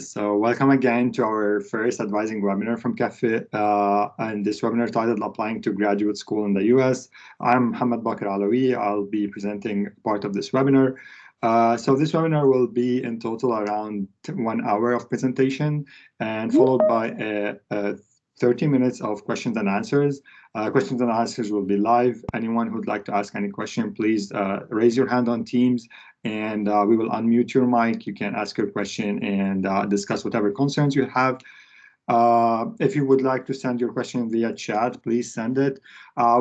So welcome again to our first advising webinar from Kaffi, and this webinar titled Applying to Graduate School in the US. I'm Mohamed Baker Alawieh. I'll be presenting part of this webinar. So this webinar will be in total around 1 hour of presentation and followed by 30 minutes of questions and answers. Questions and answers will be live. Anyone who'd like to ask any question, please raise your hand on Teams and we will unmute your mic. You can ask your question and discuss whatever concerns you have. If you would like to send your question via chat, please send it.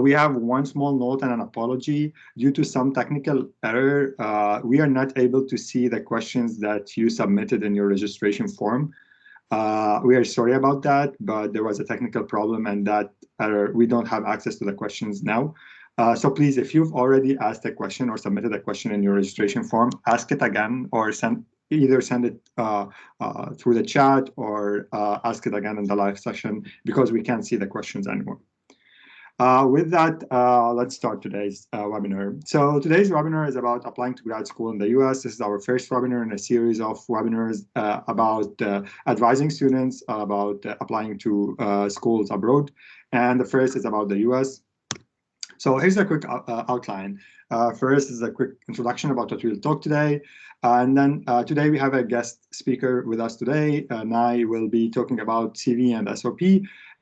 We have one small note and an apology. Due to some technical error, we are not able to see the questions that you submitted in your registration form. We are sorry about that, but there was a technical problem and that error, we don't have access to the questions now. So please, if you've already asked a question or submitted a question in your registration form, ask it again or either send it through the chat or ask it again in the live session because we can't see the questions anymore. With that, let's start today's webinar. So today's webinar is about applying to grad school in the US. This is our first webinar in a series of webinars about advising students about applying to schools abroad. And the first is about the US. So here's a quick outline. First is a quick introduction about what we'll talk today. And then today we have a guest speaker with us today. Nai will be talking about CV and SOP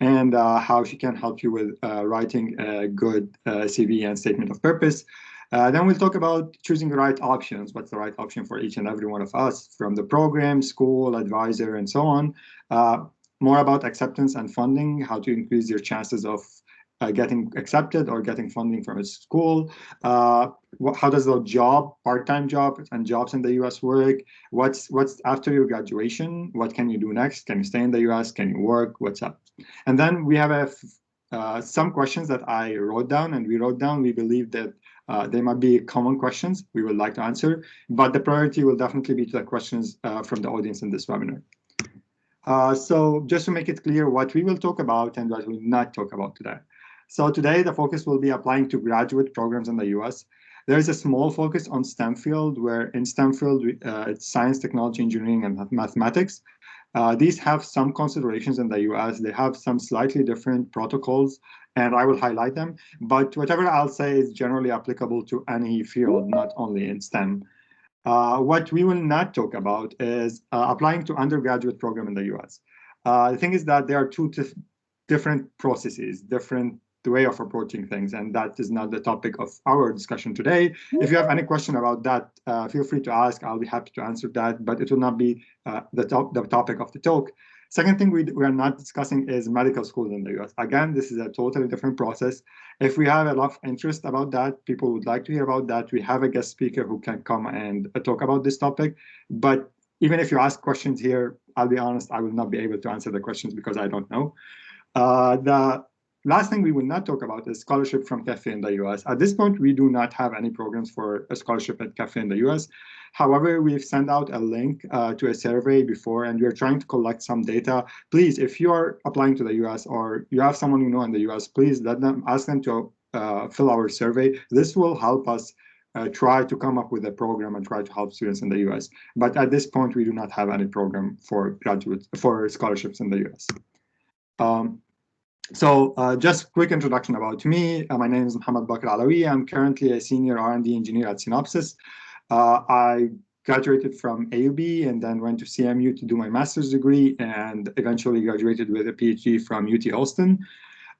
and how she can help you with writing a good CV and statement of purpose. Then we'll talk about choosing the right options. What's the right option for each and every one of us from the program, school, advisor, and so on. More about acceptance and funding, how to increase your chances of getting accepted or getting funding from a school. How does the job, part-time job and jobs in the US work? What's after your graduation? What can you do next? Can you stay in the US? Can you work? What's up? And then we have some questions that I wrote down and we wrote down. We believe that they might be common questions we would like to answer, but the priority will definitely be to the questions from the audience in this webinar. So just to make it clear what we will talk about and what we will not talk about today. So today, the focus will be applying to graduate programs in the US. There is a small focus on STEM field, where in STEM field, it's science, technology, engineering, and mathematics. These have some considerations in the US. They have some slightly different protocols, and I will highlight them. But whatever I'll say is generally applicable to any field, not only in STEM. What we will not talk about is applying to undergraduate program in the US. The thing is that there are two different processes, different way of approaching things, and that is not the topic of our discussion today. If you have any question about that, feel free to ask. I'll be happy to answer that, but it will not be the topic of the talk. Second thing we are not discussing is medical schools in the US. Again, this is a totally different process. If we have a lot of interest about that, people would like to hear about that, we have a guest speaker who can come and talk about this topic. But even if you ask questions here, I'll be honest, I will not be able to answer the questions because I don't know. The last thing we will not talk about is scholarship from Kaffi in the US. At this point, we do not have any programs for a scholarship at Kaffi in the US. However, we've sent out a link to a survey before, and we're trying to collect some data. Please, if you are applying to the US or you have someone you know in the US, please ask them to fill our survey. This will help us try to come up with a program and try to help students in the US. But at this point, we do not have any program for scholarships in the US. So just quick introduction about me. My name is Mohamed Baker Alawieh. I'm currently a senior R&D engineer at Synopsys. I graduated from AUB and then went to CMU to do my master's degree and eventually graduated with a PhD from UT Austin.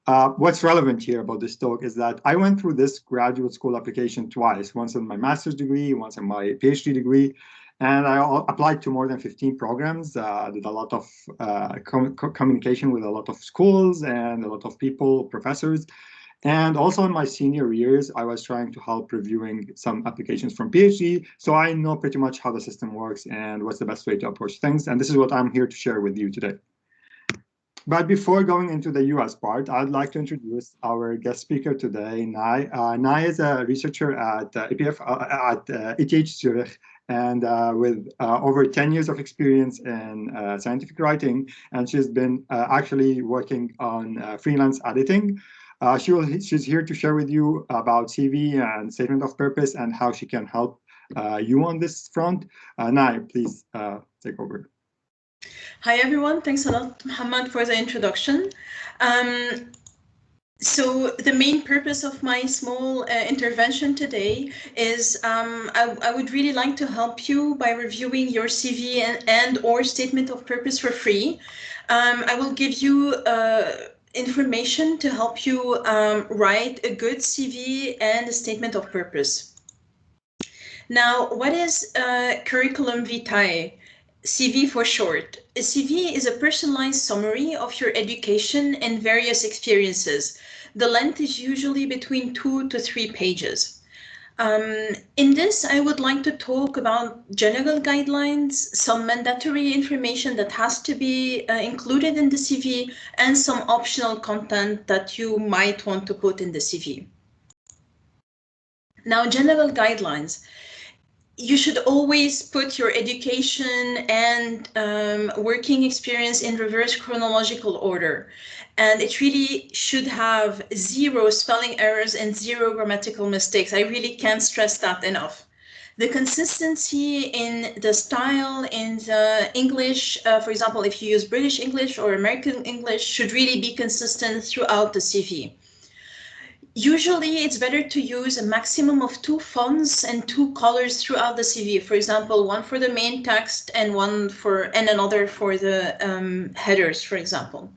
What's relevant here about this talk is that I went through this graduate school application twice, once in my master's degree, once in my PhD degree. And I applied to more than 15 programs, did a lot of communication with a lot of schools and a lot of people, professors. And also in my senior years, I was trying to help reviewing some applications from PhD. So I know pretty much how the system works and what's the best way to approach things. And this is what I'm here to share with you today. But before going into the US part, I'd like to introduce our guest speaker today, Nai. Nai is a researcher at ETH Zurich, and with over 10 years of experience in scientific writing, and she's been actually working on freelance editing. She's here to share with you about CV and statement of purpose and how she can help you on this front. Nai, please take over. Hi everyone, thanks a lot, Mohamed, for the introduction. So the main purpose of my small intervention today is I would really like to help you by reviewing your CV and or statement of purpose for free. I will give you information to help you write a good CV and a statement of purpose. Now, what is curriculum vitae? CV for short. A CV is a personalized summary of your education and various experiences. The length is usually between 2 to 3 pages. In this, I would like to talk about general guidelines, some mandatory information that has to be included in the CV, and some optional content that you might want to put in the CV. Now, general guidelines. You should always put your education and working experience in reverse chronological order. And it really should have 0 spelling errors and 0 grammatical mistakes. I really can't stress that enough. The consistency in the style, in the English, for example, if you use British English or American English, should really be consistent throughout the CV. Usually it's better to use a maximum of 2 fonts and 2 colors throughout the CV. For example, one for the main text and another for the headers, for example.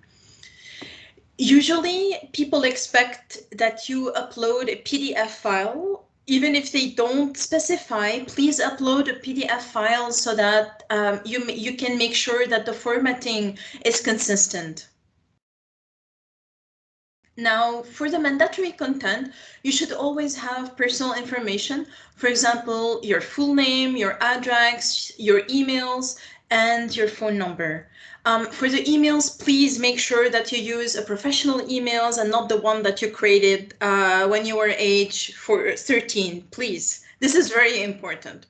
Usually people expect that you upload a PDF file. Even if they don't specify, please upload a PDF file so that you can make sure that the formatting is consistent. Now, for the mandatory content, you should always have personal information. For example, your full name, your address, your emails, and your phone number. For the emails, please make sure that you use a professional emails and not the one that you created when you were age 13, please. This is very important.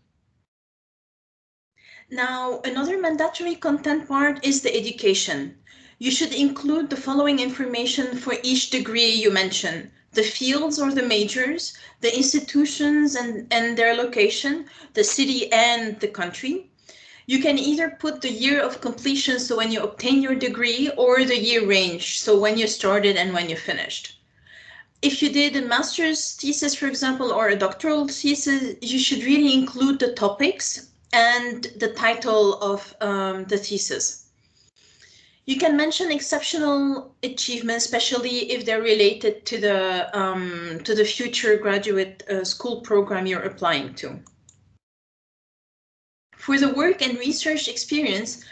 Now, another mandatory content part is the education. You should include the following information for each degree you mention: the fields or the majors, the institutions and their location, the city and the country. You can either put the year of completion, so when you obtain your degree, or the year range, so when you started and when you finished. If you did a master's thesis, for example, or a doctoral thesis, you should really include the topics and the title of the thesis. You can mention exceptional achievements, especially if they're related to the future graduate school program you're applying to. For the work and research experience,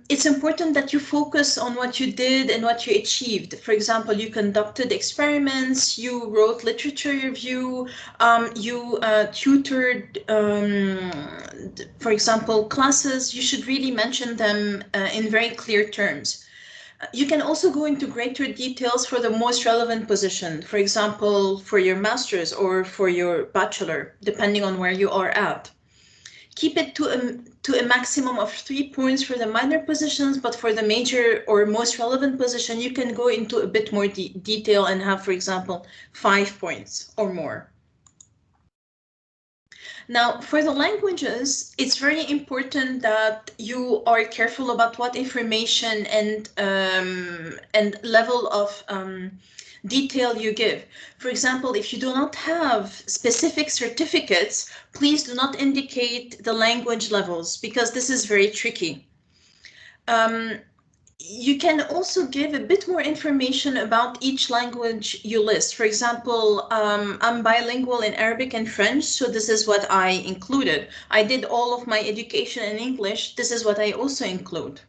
it's important that you focus on what you did and what you achieved. For example, you conducted experiments, you wrote literature review, you tutored, for example, classes. You should really mention them in very clear terms. You can also go into greater details for the most relevant position, for example, for your master's or for your bachelor, depending on where you are at. Keep it to a maximum of 3 points for the minor positions, but for the major or most relevant position, you can go into a bit more detail and have, for example, 5 points or more. Now, for the languages, it's very important that you are careful about what information and level of detail you give. For example, if you do not have specific certificates, please do not indicate the language levels, because this is very tricky. You can also give a bit more information about each language you list. For example, I'm bilingual in Arabic and French, so this is what I included. I did all of my education in English. This is what I also include.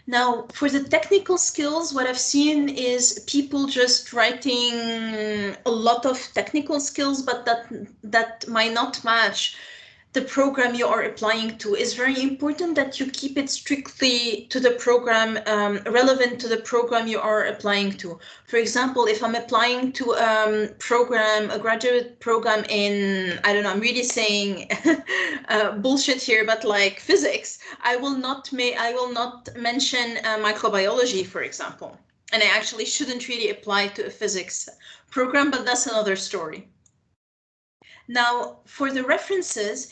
Now, for the technical skills, what I've seen is people just writing a lot of technical skills, but that might not match the program you are applying to. Is very important that you keep it strictly to the program, relevant to the program you are applying to. For example, if I'm applying to a graduate program in, I don't know, I'm really saying bullshit here, but like physics, I will not mention microbiology, for example. And I actually shouldn't really apply to a physics program, but that's another story. Now, for the references,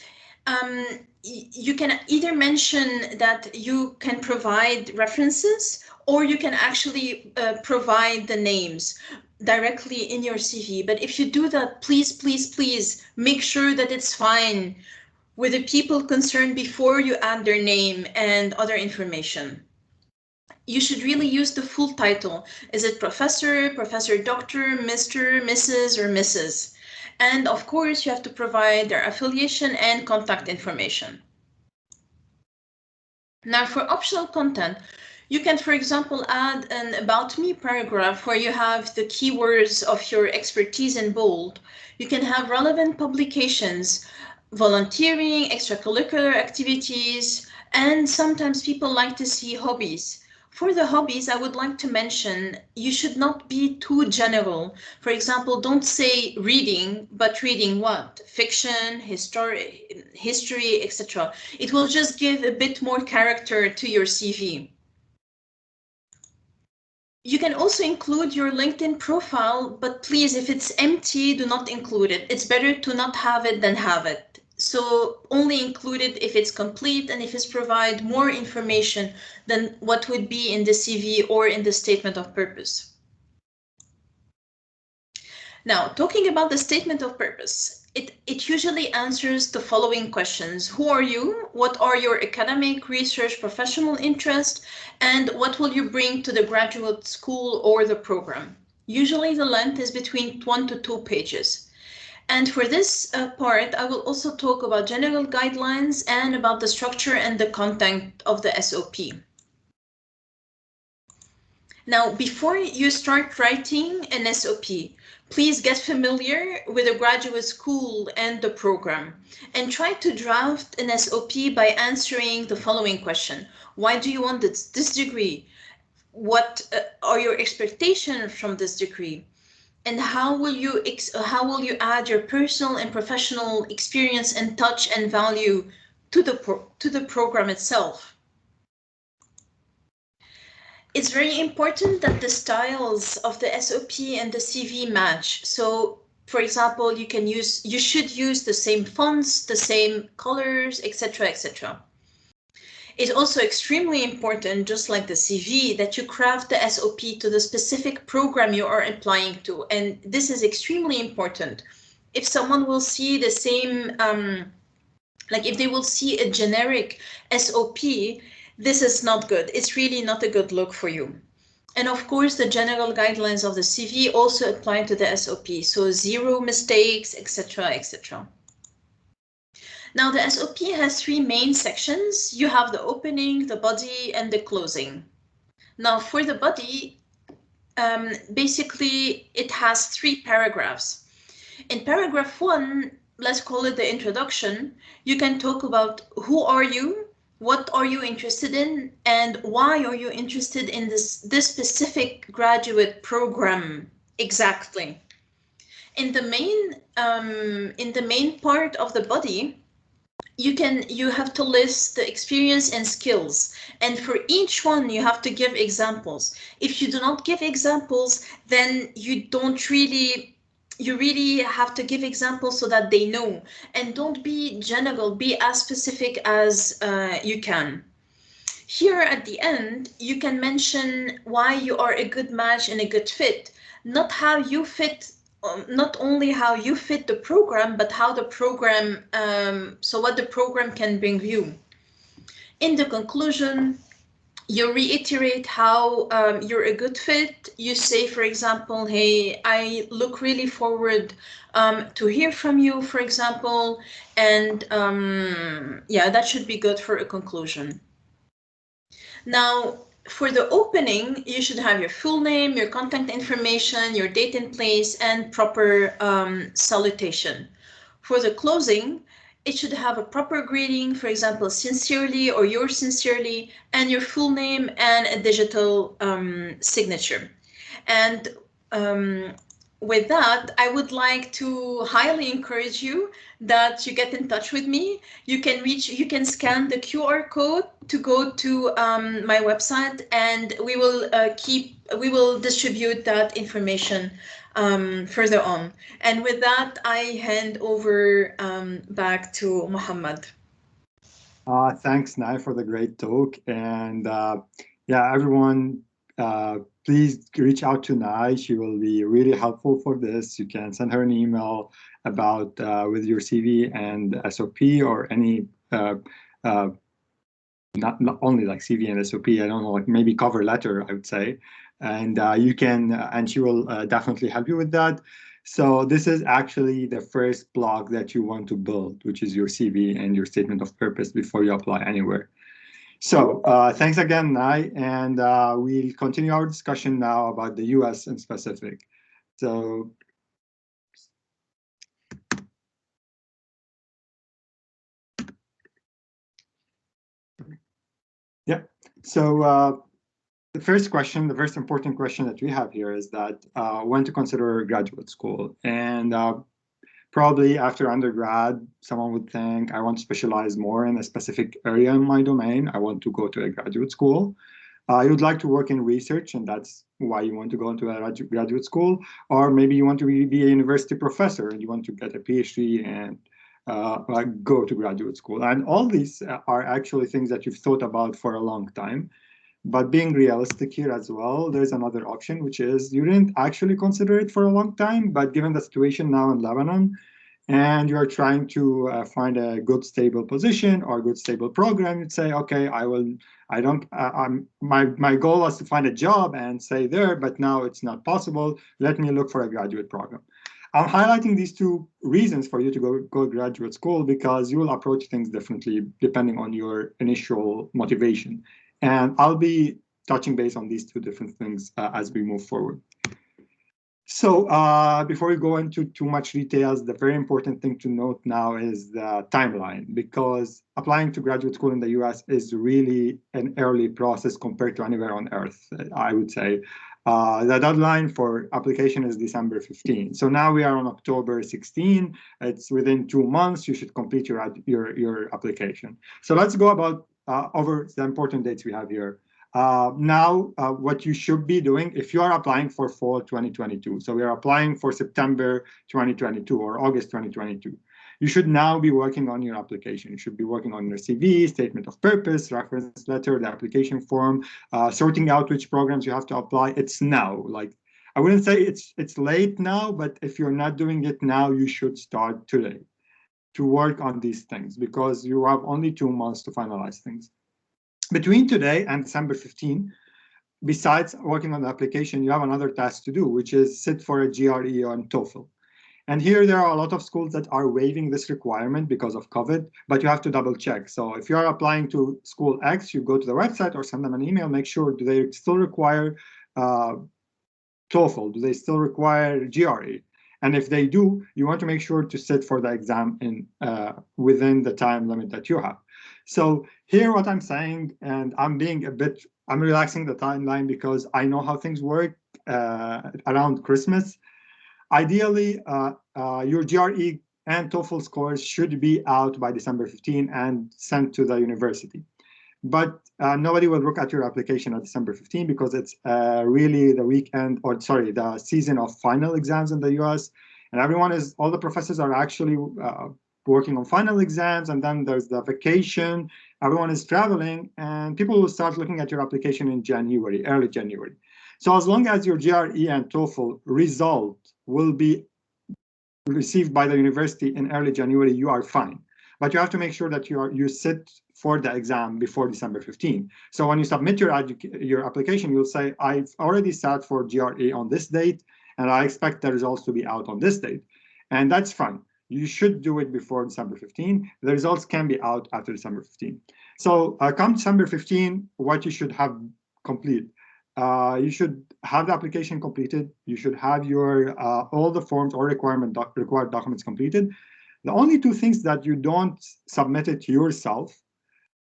you can either mention that you can provide references, or you can actually provide the names directly in your CV. But if you do that, please, please, please make sure that it's fine with the people concerned before you add their name and other information. You should really use the full title. Is it professor, professor, doctor, Mr., Mrs., or Mrs.? And of course, you have to provide their affiliation and contact information. Now, for optional content, you can, for example, add an About Me paragraph where you have the keywords of your expertise in bold. You can have relevant publications, volunteering, extracurricular activities, and sometimes people like to see hobbies. For the hobbies, I would like to mention you should not be too general. For example, don't say reading, but reading what? Fiction, history, etc. It will just give a bit more character to your CV. You can also include your LinkedIn profile, but please, if it's empty, do not include it. It's better to not have it than have it. So only include it if it's complete and if it's provide more information than what would be in the CV or in the statement of purpose. Now, talking about the statement of purpose, it usually answers the following questions. Who are you? What are your academic, research, professional interests? And what will you bring to the graduate school or the program? Usually the length is between 1 to 2 pages. And for this part, I will also talk about general guidelines and about the structure and the content of the SOP. Now, before you start writing an SOP, please get familiar with the graduate school and the program, and try to draft an SOP by answering the following question. Why do you want this degree? What are your expectations from this degree? And how will you add your personal and professional experience and touch and value to the program itself? It's very important that the styles of the SOP and the CV match. So, for example, you should use the same fonts, the same colors, etc., etc. It's also extremely important, just like the CV, that you craft the SOP to the specific program you are applying to. And this is extremely important. If someone will see the same, like if they will see a generic SOP, this is not good. It's really not a good look for you. And of course, the general guidelines of the CV also apply to the SOP. So 0 mistakes, etc., etc. Now the SOP has 3 main sections. You have the opening, the body, and the closing. Now for the body, basically it has 3 paragraphs. In paragraph 1, let's call it the introduction, you can talk about who are you, what are you interested in, and why are you interested in this specific graduate program exactly. In the main part of the body, you have to list the experience and skills, and for each one you have to give examples. If you do not give examples, then you really have to give examples so that they know, and don't be general, be as specific as you can. Here at the end, you can mention why you are a good match and a good fit, not how you fit, not only how you fit the program, but how the program, so what the program can bring you. In the conclusion, you reiterate how you're a good fit. You say, for example, hey, I look really forward to hear from you, for example, and yeah, that should be good for a conclusion. Now, for the opening, you should have your full name, your contact information, your date and place, and proper salutation. For the closing, it should have a proper greeting, for example, sincerely or yours sincerely, and your full name and a digital signature. And with that, I would like to highly encourage you that you get in touch with me. You can scan the QR code to go to my website, and we will distribute that information further on. And with that, I hand over back to Mohamed. Thanks, Nai, for the great talk. And yeah, everyone, please reach out to Nai. She will be really helpful for this. You can send her an email about with your CV and SOP or any uh, not only like CV and SOP. I don't know, like maybe cover letter, I would say. And you can, and she will definitely help you with that. So this is actually the first block that you want to build, which is your CV and your statement of purpose before you apply anywhere. So thanks again, Nai, and we'll continue our discussion now about the US in specific. So yeah, so the first question, the first important question that we have here is that when to consider graduate school. And probably after undergrad, someone would think, I want to specialize more in a specific area in my domain. I want to go to a graduate school. You would like to work in research, and that's why you want to go into a graduate school. Or maybe you want to be a university professor and you want to get a PhD and go to graduate school. And all these are actually things that you've thought about for a long time. But being realistic here as well, there's another option, which is you didn't actually consider it for a long time, but given the situation now in Lebanon, and you're trying to find a good stable position or a good stable program, you'd say, okay, I don't, my goal was to find a job and stay there, but now it's not possible. Let me look for a graduate program. I'm highlighting these two reasons for you to go graduate school because you will approach things differently depending on your initial motivation. And I'll be touching base on these two different things as we move forward. So before we go into too much details, the very important thing to note now is the timeline, because applying to graduate school in the US is really an early process compared to anywhere on earth, I would say. The deadline for application is December 15. So now we are on October 16. It's within 2 months. You should complete your application. So let's go about over the important dates we have here. Now, what you should be doing if you are applying for fall 2022, so we are applying for September 2022 or August 2022, you should now be working on your application. You should be working on your CV, statement of purpose, reference letter, the application form, sorting out which programs you have to apply. It's now. Like, I wouldn't say it's late now, but if you're not doing it now, you should start today to work on these things because you have only 2 months to finalize things. Between today and December 15, besides working on the application, you have another task to do, which is sit for a GRE on TOEFL. And here there are a lot of schools that are waiving this requirement because of COVID, but you have to double check. So if you are applying to school X, you go to the website or send them an email, make sure, do they still require TOEFL? Do they still require GRE? And if they do, you want to make sure to sit for the exam in within the time limit that you have. So here what I'm saying, and I'm relaxing the timeline because I know how things work around Christmas. Ideally, your GRE and TOEFL scores should be out by December 15 and sent to the university. But nobody will look at your application at December 15 because it's really the weekend, or sorry, the season of final exams in the US. And all the professors are actually working on final exams, and then there's the vacation. Everyone is traveling, and people will start looking at your application in January, early January. So as long as your GRE and TOEFL result will be received by the university in early January, you are fine. But you have to make sure that you sit for the exam before December 15. So when you submit your application, you'll say, I've already sat for GRE on this date, and I expect the results to be out on this date. And that's fine. You should do it before December 15. The results can be out after December 15. So come December 15, what you should have complete. You should have the application completed. You should have your all the forms or required documents completed. The only two things that you don't submit it yourself,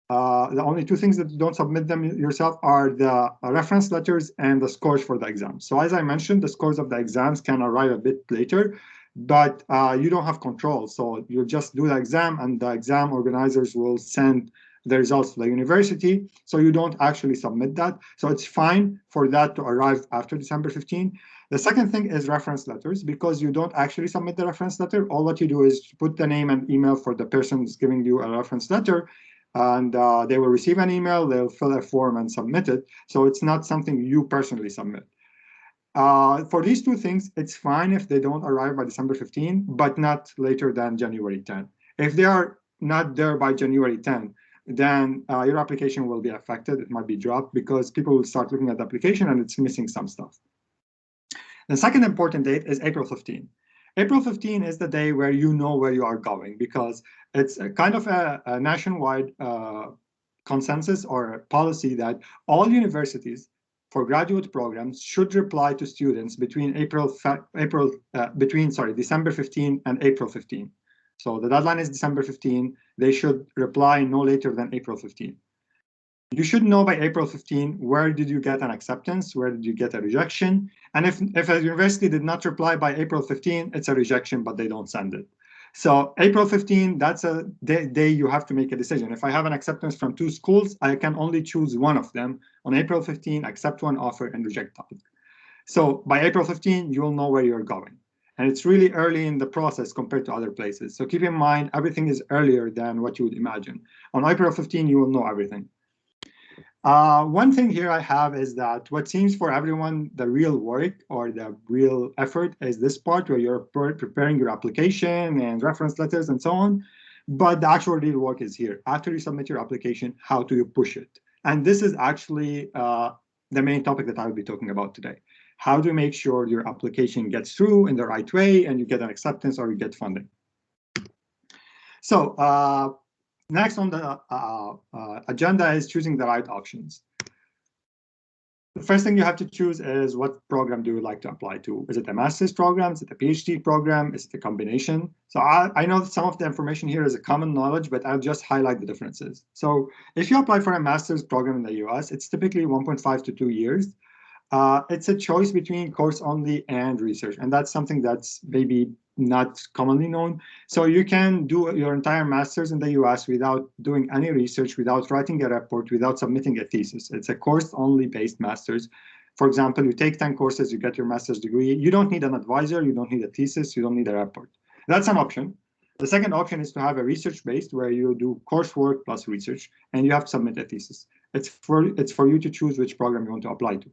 the only two things that you don't submit them yourself are the reference letters and the scores for the exams. So as I mentioned, the scores of the exams can arrive a bit later, but you don't have control. So you just do the exam, and the exam organizers will send the results to the university. So you don't actually submit that. So it's fine for that to arrive after December 15. The second thing is reference letters, because you don't actually submit the reference letter. All what you do is put the name and email for the person who's giving you a reference letter. And they will receive an email, they'll fill a form and submit it. So it's not something you personally submit. For these two things, it's fine if they don't arrive by December 15, but not later than January 10. If they are not there by January 10, then your application will be affected. It might be dropped because people will start looking at the application and it's missing some stuff. The second important date is April 15. April 15 is the day where you know where you are going, because it's a kind of a nationwide consensus or a policy that all universities for graduate programs should reply to students between December 15 and April 15. So the deadline is December 15. They should reply no later than April 15. You should know by April 15 where did you get an acceptance, where did you get a rejection, and if a university did not reply by April 15, it's a rejection, but they don't send it. So April 15, that's a day you have to make a decision. If I have an acceptance from 2 schools, I can only choose one of them. On April 15, accept one offer and reject that. So by April 15, you'll know where you're going. And it's really early in the process compared to other places. So keep in mind, everything is earlier than what you would imagine. On April 15, you will know everything. One thing here I have is that what seems for everyone the real work or the real effort is this part where you're preparing your application and reference letters and so on. But the actual real work is here. After you submit your application, how do you push it? And this is actually the main topic that I will be talking about today. How do you make sure your application gets through in the right way and you get an acceptance or you get funding? So next on the agenda is choosing the right options. The first thing you have to choose is what program do you like to apply to? Is it a master's program? Is it a PhD program? Is it a combination? So I know that some of the information here is a common knowledge, but I'll just highlight the differences. So if you apply for a master's program in the US, it's typically 1.5 to 2 years. It's a choice between course only and research, and that's something that's maybe not commonly known. So you can do your entire master's in the US without doing any research, without writing a report, without submitting a thesis. It's a course only based master's. For example, you take 10 courses, you get your master's degree. You don't need an advisor, you don't need a thesis, you don't need a report. That's an option. The second option is to have a research based where you do coursework plus research, and you have to submit a thesis. It's for you to choose which program you want to apply to.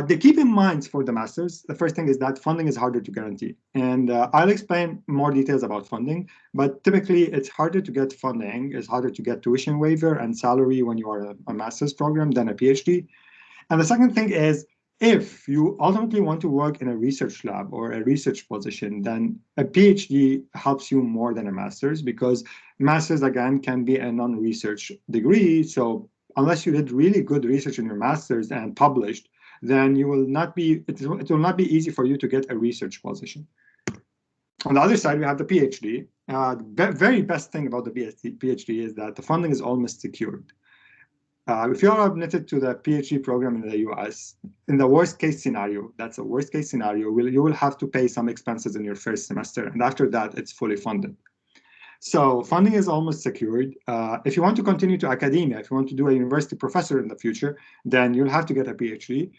The keep in mind for the masters, the first thing is that funding is harder to guarantee. And I'll explain more details about funding, but typically it's harder to get funding, it's harder to get tuition waiver and salary when you are a master's program than a PhD. And the second thing is, if you ultimately want to work in a research lab or a research position, then a PhD helps you more than a master's, because master's, again, can be a non-research degree. So unless you did really good research in your master's and published, then you will not be, it will not be easy for you to get a research position. On the other side, we have the PhD. The very best thing about the PhD is that the funding is almost secured. If you are admitted to the PhD program in the US, in the worst case scenario, that's a worst case scenario, you will have to pay some expenses in your first semester, and after that, it's fully funded. So funding is almost secured. If you want to continue to academia, if you want to do a university professor in the future, then you'll have to get a PhD.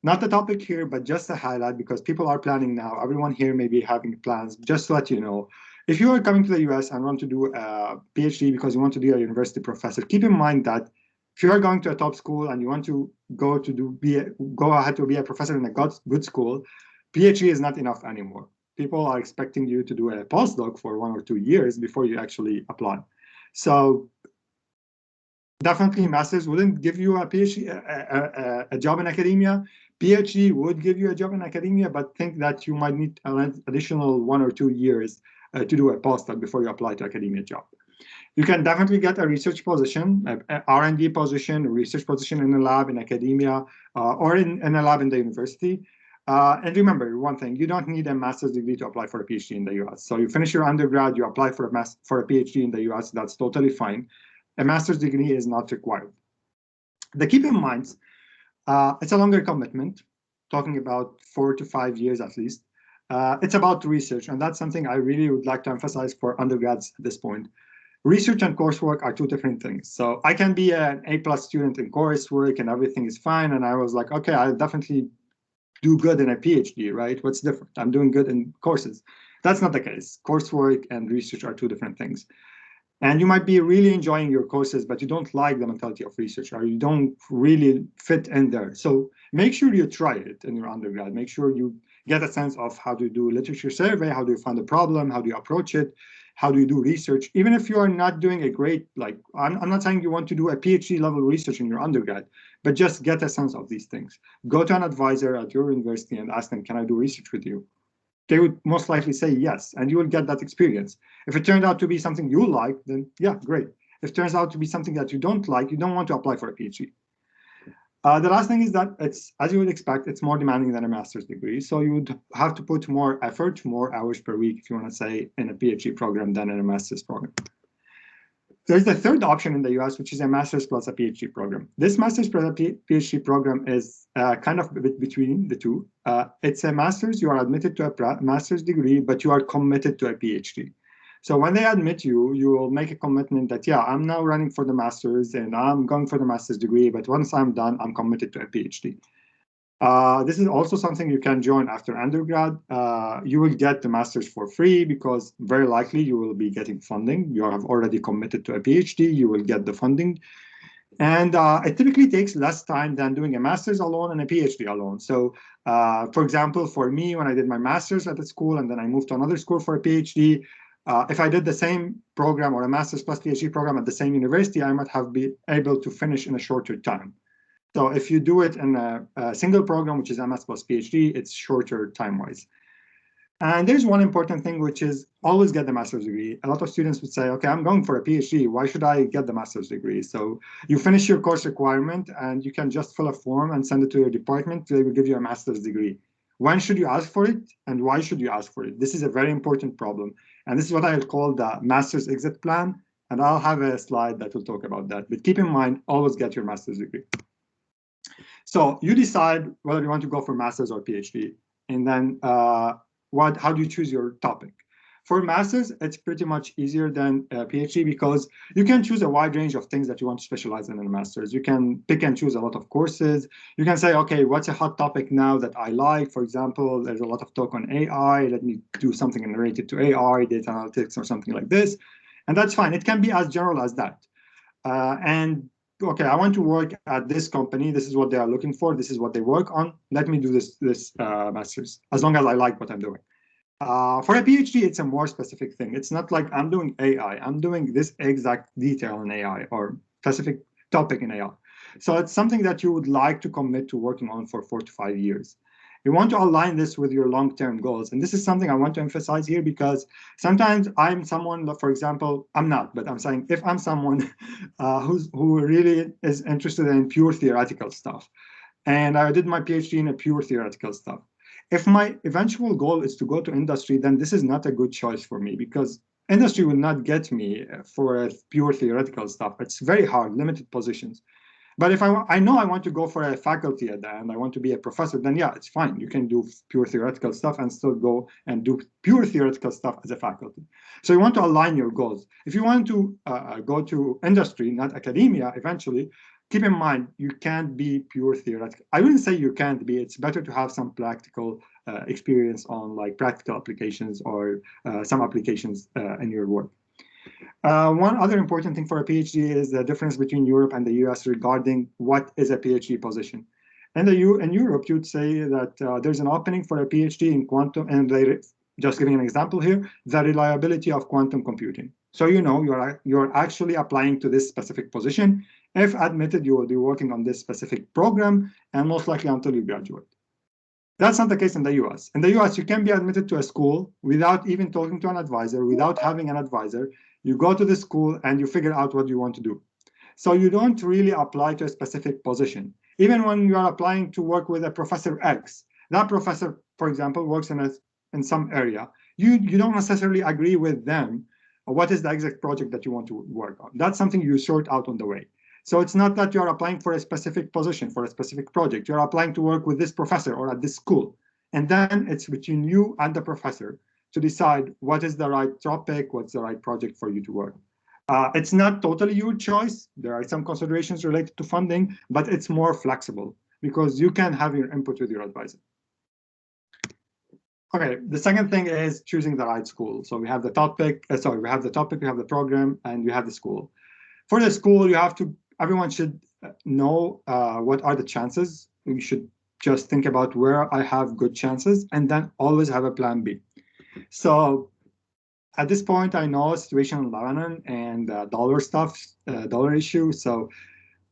Not the topic here, but just a highlight, because people are planning now. Everyone here may be having plans. Just to let you know, if you are coming to the US and want to do a PhD because you want to be a university professor, keep in mind that if you are going to a top school and you want to go ahead to be a professor in a good school, PhD is not enough anymore. People are expecting you to do a postdoc for 1 or 2 years before you actually apply. So definitely masters wouldn't give you a PhD, a job in academia. PhD would give you a job in academia, but think that you might need an additional 1 or 2 years to do a postdoc before you apply to academia job. You can definitely get a research position, an R&D position, a research position in a lab in academia, or in a lab in the university. And remember one thing, you don't need a master's degree to apply for a PhD in the US. So you finish your undergrad, you apply for a PhD in the US, that's totally fine. A master's degree is not required. The keep in mind, it's a longer commitment, talking about 4 to 5 years at least. It's about research, and that's something I really would like to emphasize for undergrads at this point. Research and coursework are two different things. So I can be an A+ student in coursework and everything is fine, and I was like, okay, I'll definitely do good in a PhD, right? What's different? I'm doing good in courses. That's not the case. Coursework and research are two different things. And you might be really enjoying your courses, but you don't like the mentality of research, or you don't really fit in there. So make sure you try it in your undergrad. Make sure you get a sense of how do you do literature survey, how do you find a problem, how do you approach it, how do you do research. Even if you are not doing a great, like, I'm not saying you want to do a PhD level research in your undergrad, but just get a sense of these things. Go to an advisor at your university and ask them, can I do research with you? They would most likely say yes, and you will get that experience. If it turned out to be something you like, then yeah, great. If it turns out to be something that you don't like, you don't want to apply for a PhD. The last thing is that it's, as you would expect, it's more demanding than a master's degree. So you would have to put more effort, more hours per week, if you want to say, in a PhD program than in a master's program. There's the third option in the US, which is a master's plus a PhD program. This master's plus a PhD program is kind of between the two. It's a master's, you are admitted to a master's degree, but you are committed to a PhD. So when they admit you, you will make a commitment that, yeah, I'm now running for the master's and I'm going for the master's degree, but once I'm done, I'm committed to a PhD. This is also something you can join after undergrad. You will get the master's for free because very likely you will be getting funding. You have already committed to a PhD, you will get the funding. And it typically takes less time than doing a master's alone and a PhD alone. So for example, for me, when I did my master's at the school and then I moved to another school for a PhD, if I did the same program or a master's plus PhD program at the same university, I might have been able to finish in a shorter time. So if you do it in a single program, which is MS plus PhD, it's shorter time-wise. And there's one important thing, which is always get the master's degree. A lot of students would say, okay, I'm going for a PhD. Why should I get the master's degree? So you finish your course requirement and you can just fill a form and send it to your department. They will give you a master's degree. When should you ask for it and why should you ask for it? This is a very important problem. And this is what I'll call the master's exit plan. And I'll have a slide that will talk about that. But keep in mind, always get your master's degree. So you decide whether you want to go for master's or PhD, and then how do you choose your topic? For master's, it's pretty much easier than PhD because you can choose a wide range of things that you want to specialize in a master's. You can pick and choose a lot of courses. You can say, okay, what's a hot topic now that I like? For example, there's a lot of talk on AI. Let me do something related to AI, data analytics, or something like this. And that's fine. It can be as general as that. And okay, I want to work at this company. This is what they are looking for. This is what they work on. Let me do this master's, as long as I like what I'm doing. For a PhD, it's a more specific thing. It's not like I'm doing AI. I'm doing this exact detail in AI or specific topic in AI. So it's something that you would like to commit to working on for 4 to 5 years. You want to align this with your long-term goals. And this is something I want to emphasize here because sometimes I'm someone, for example, I'm not, but I'm saying if I'm someone who really is interested in pure theoretical stuff, and I did my PhD in a pure theoretical stuff, if my eventual goal is to go to industry, then this is not a good choice for me because industry will not get me for pure theoretical stuff. It's very hard, limited positions. But if I know I want to go for a faculty at the end, I want to be a professor, then yeah, it's fine. You can do pure theoretical stuff and still go and do pure theoretical stuff as a faculty. So you want to align your goals. If you want to go to industry, not academia, eventually, keep in mind, you can't be pure theoretical. I wouldn't say you can't be. It's better to have some practical experience on like practical applications or some applications in your work. One other important thing for a PhD is the difference between Europe and the US regarding what is a PhD position. In Europe, you'd say that there's an opening for a PhD in quantum, and just giving an example here, the reliability of quantum computing. So you know you're actually applying to this specific position. If admitted, you will be working on this specific program, and most likely until you graduate. That's not the case in the US. In the US, you can be admitted to a school without even talking to an advisor, without having an advisor. You go to the school and you figure out what you want to do. So you don't really apply to a specific position. Even when you are applying to work with a Professor X, that professor, for example, works in some area. You don't necessarily agree with them what is the exact project that you want to work on. That's something you sort out on the way. So it's not that you're applying for a specific position, for a specific project. You're applying to work with this professor or at this school. And then it's between you and the professor to decide what is the right topic, what's the right project for you to work. It's not totally your choice. There are some considerations related to funding, but it's more flexible because you can have your input with your advisor. Okay, the second thing is choosing the right school. So we have the topic, we have the topic, we have the program, and we have the school. For the school, everyone should know what are the chances. We should just think about where I have good chances, and then always have a plan B. So at this point, I know situation in Lebanon and dollar issue. So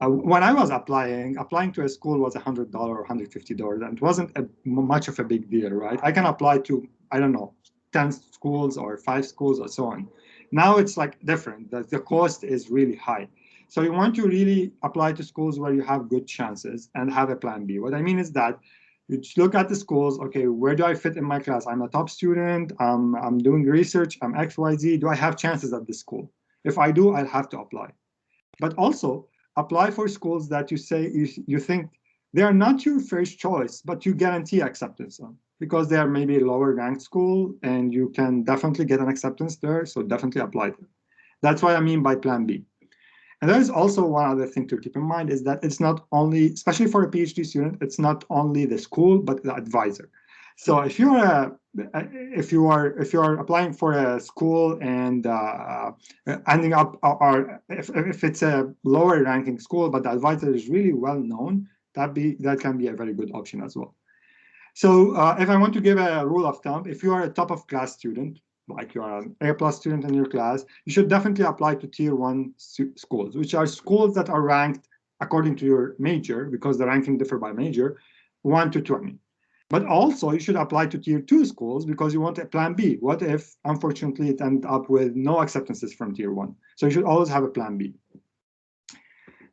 when I was applying to a school was $100 or $150, and it wasn't much of a big deal, right? I can apply to, I don't know, 10 schools or 5 schools or so on. Now it's like different. The cost is really high. So you want to really apply to schools where you have good chances and have a plan B. What I mean is that you just look at the schools. Okay, where do I fit in my class? I'm a top student. I'm doing research. I'm XYZ. Do I have chances at this school? If I do, I'll have to apply. But also apply for schools that you say you think they are not your first choice, but you guarantee acceptance on, because they are maybe a lower ranked school and you can definitely get an acceptance there. So definitely apply there. That's what I mean by plan B. And there is also one other thing to keep in mind is that it's not only, especially for a PhD student, it's not only the school, but the advisor. So if you're applying for a school and ending up, or if it's a lower ranking school, but the advisor is really well known, that can be a very good option as well. So if I want to give a rule of thumb, if you are a top of class student, like you are an A+ student in your class, you should definitely apply to tier 1 schools, which are schools that are ranked according to your major, because the ranking differ by major, 1 to 20. But also you should apply to tier 2 schools because you want a plan B. What if, unfortunately, it ended up with no acceptances from tier 1? So you should always have a plan B.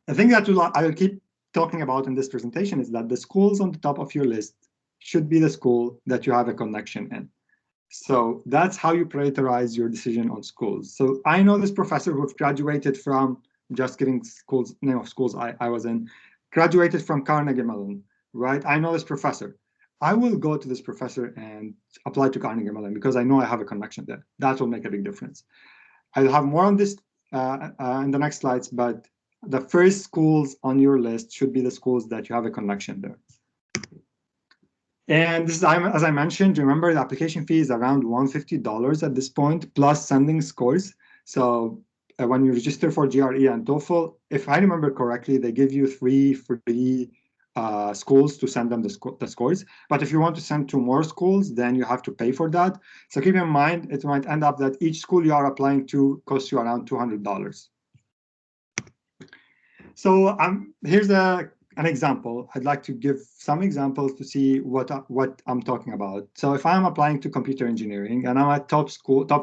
The thing that I will keep talking about in this presentation is that the schools on the top of your list should be the school that you have a connection in. So that's how you prioritize your decision on schools. So I know this professor who graduated from, just getting name of schools I was in, graduated from Carnegie Mellon, right? I know this professor. I will go to this professor and apply to Carnegie Mellon because I know I have a connection there. That will make a big difference. I'll have more on this in the next slides, but the first schools on your list should be the schools that you have a connection there. And this is, as I mentioned, remember the application fee is around $150 at this point, plus sending scores. So when you register for GRE and TOEFL, if I remember correctly, they give you 3 free schools to send them the scores. But if you want to send to more schools, then you have to pay for that. So keep in mind, it might end up that each school you are applying to costs you around $200. So here's an example. I'd like to give some examples to see what I'm talking about. So if I'm applying to computer engineering and I'm a top